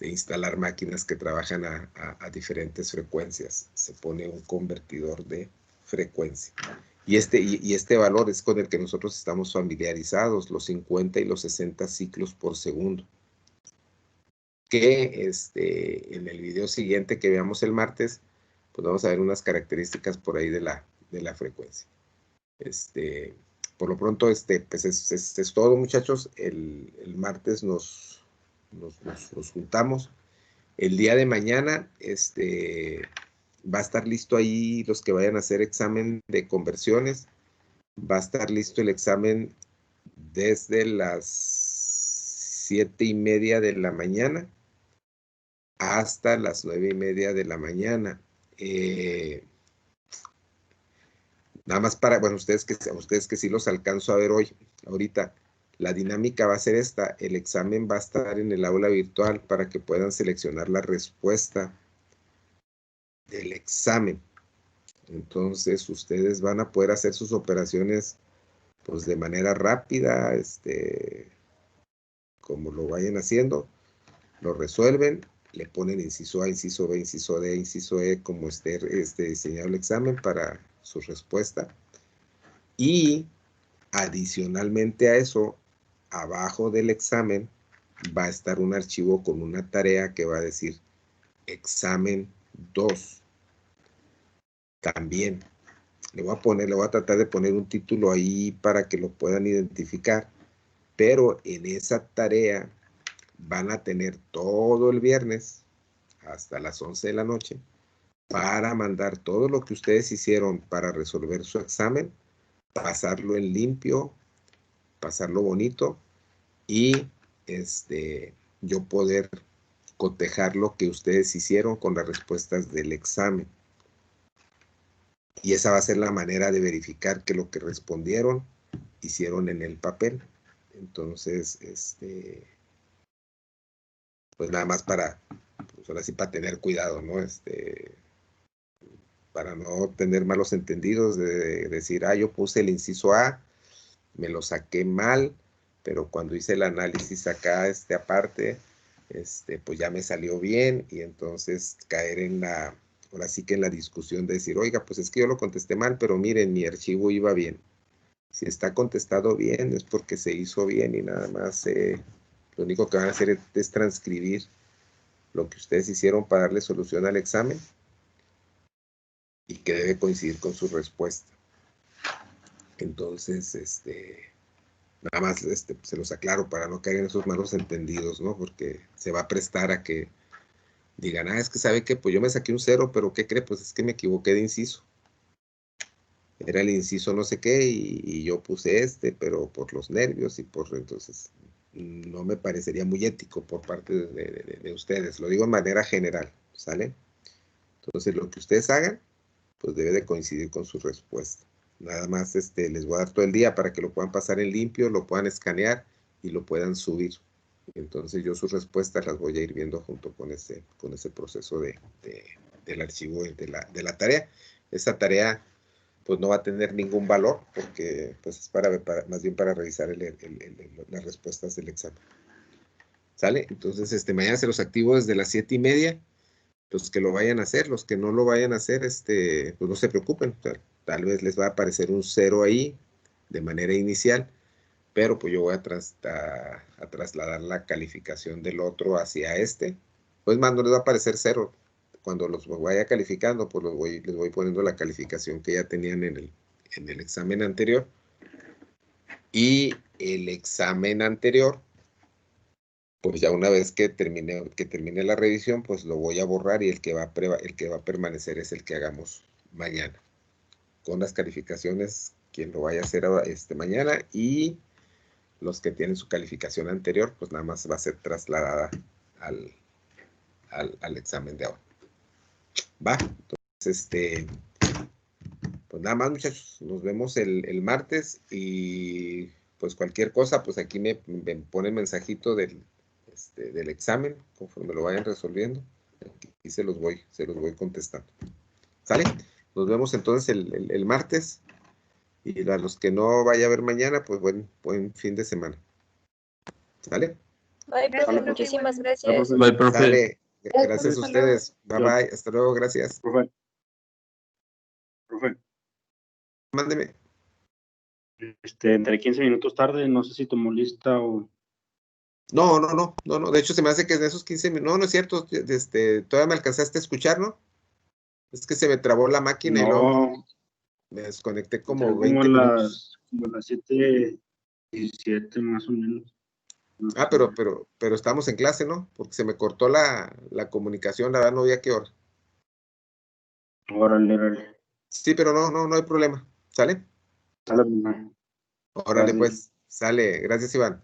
instalar máquinas que trabajan a diferentes frecuencias. Se pone un convertidor de frecuencia. Y este valor es con el que nosotros estamos familiarizados, los 50 y los 60 ciclos por segundo. Que en el video siguiente que veamos el martes, pues vamos a ver unas características por ahí de la frecuencia. Por lo pronto, pues es todo, muchachos. El martes nos juntamos. El día de mañana, va a estar listo ahí los que vayan a hacer examen de conversiones. Va a estar listo el examen desde las 7:30 de la mañana hasta las 9:30 de la mañana. Nada más para, bueno, ustedes que sí los alcanzo a ver hoy, ahorita, la dinámica va a ser esta. El examen va a estar en el aula virtual para que puedan seleccionar la respuesta del examen. Entonces, ustedes van a poder hacer sus operaciones pues de manera rápida, como lo vayan haciendo, lo resuelven, le ponen inciso A, inciso B, inciso D, inciso E, como esté diseñado el examen para su respuesta. Y adicionalmente a eso, abajo del examen va a estar un archivo con una tarea que va a decir examen 2. También le voy a tratar de poner un título ahí para que lo puedan identificar, pero en esa tarea van a tener todo el viernes hasta las 11 de la noche para mandar todo lo que ustedes hicieron para resolver su examen, pasarlo en limpio, pasarlo bonito y yo poder cotejar lo que ustedes hicieron con las respuestas del examen. Y esa va a ser la manera de verificar que lo que respondieron hicieron en el papel. Entonces, pues nada más pues ahora sí para tener cuidado, ¿no? Para no tener malos entendidos de decir, yo puse el inciso A, me lo saqué mal, pero cuando hice el análisis acá, aparte, pues ya me salió bien, y entonces caer ahora sí que en la discusión de decir, oiga, pues es que yo lo contesté mal, pero miren, mi archivo iba bien. Si está contestado bien, es porque se hizo bien y nada más Lo único que van a hacer es transcribir lo que ustedes hicieron para darle solución al examen y que debe coincidir con su respuesta. Entonces, nada más se los aclaro para no caer en esos malos entendidos, ¿no? Porque se va a prestar a que digan, es que sabe que pues yo me saqué un 0, pero ¿qué cree? Pues es que me equivoqué de inciso. Era el inciso no sé qué y yo puse pero por los nervios y entonces no me parecería muy ético por parte de ustedes. Lo digo de manera general, ¿sale? Entonces lo que ustedes hagan, pues debe de coincidir con su respuesta. Nada más les voy a dar todo el día para que lo puedan pasar en limpio, lo puedan escanear y lo puedan subir. Entonces yo sus respuestas las voy a ir viendo junto con ese proceso del archivo de la tarea. Esa tarea pues no va a tener ningún valor porque pues es más bien para revisar las respuestas del examen. ¿Sale? Entonces mañana se los activo desde las 7:30. Los que lo vayan a hacer, los que no lo vayan a hacer, pues no se preocupen. O sea, tal vez les va a aparecer un 0 ahí de manera inicial, pero pues yo voy a trasladar la calificación del otro hacia pues más no les va a aparecer 0. Cuando los vaya calificando, pues les voy poniendo la calificación que ya tenían en el examen anterior. Y el examen anterior, pues ya una vez que termine la revisión, pues lo voy a borrar y el que va a permanecer es el que hagamos mañana. Con las calificaciones, quien lo vaya a hacer mañana, y los que tienen su calificación anterior, pues nada más va a ser trasladada al examen de ahora. Va, entonces, pues nada más, muchachos, nos vemos el martes y pues cualquier cosa, pues aquí me ponen mensajito del examen conforme lo vayan resolviendo y se los voy contestando. ¿Sale? Nos vemos entonces el martes y a los que no vaya a ver mañana, pues buen fin de semana. ¿Sale? Bye, profe, muchísimas gracias. Bye, profe. Sale. Gracias a Hasta ustedes. Bye bye. Hasta luego. Gracias. Profe. Mándeme. Entre 15 minutos tarde, no sé si tomó lista o... No. De hecho, se me hace que de esos 15 minutos. No es cierto. Todavía me alcanzaste a escuchar, ¿no? Es que se me trabó la máquina y luego me desconecté como 20 minutos. Como las 7:17 más o menos. Pero estamos en clase, ¿no? Porque se me cortó la comunicación, la verdad no vi a qué hora. Órale. Sí, pero no hay problema. ¿Sale? Sale, Órale, gracias. pues. Sale. Gracias, Iván.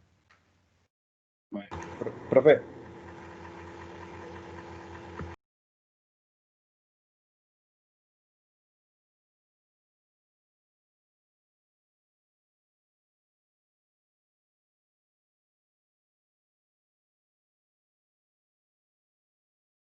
Bye. Profe.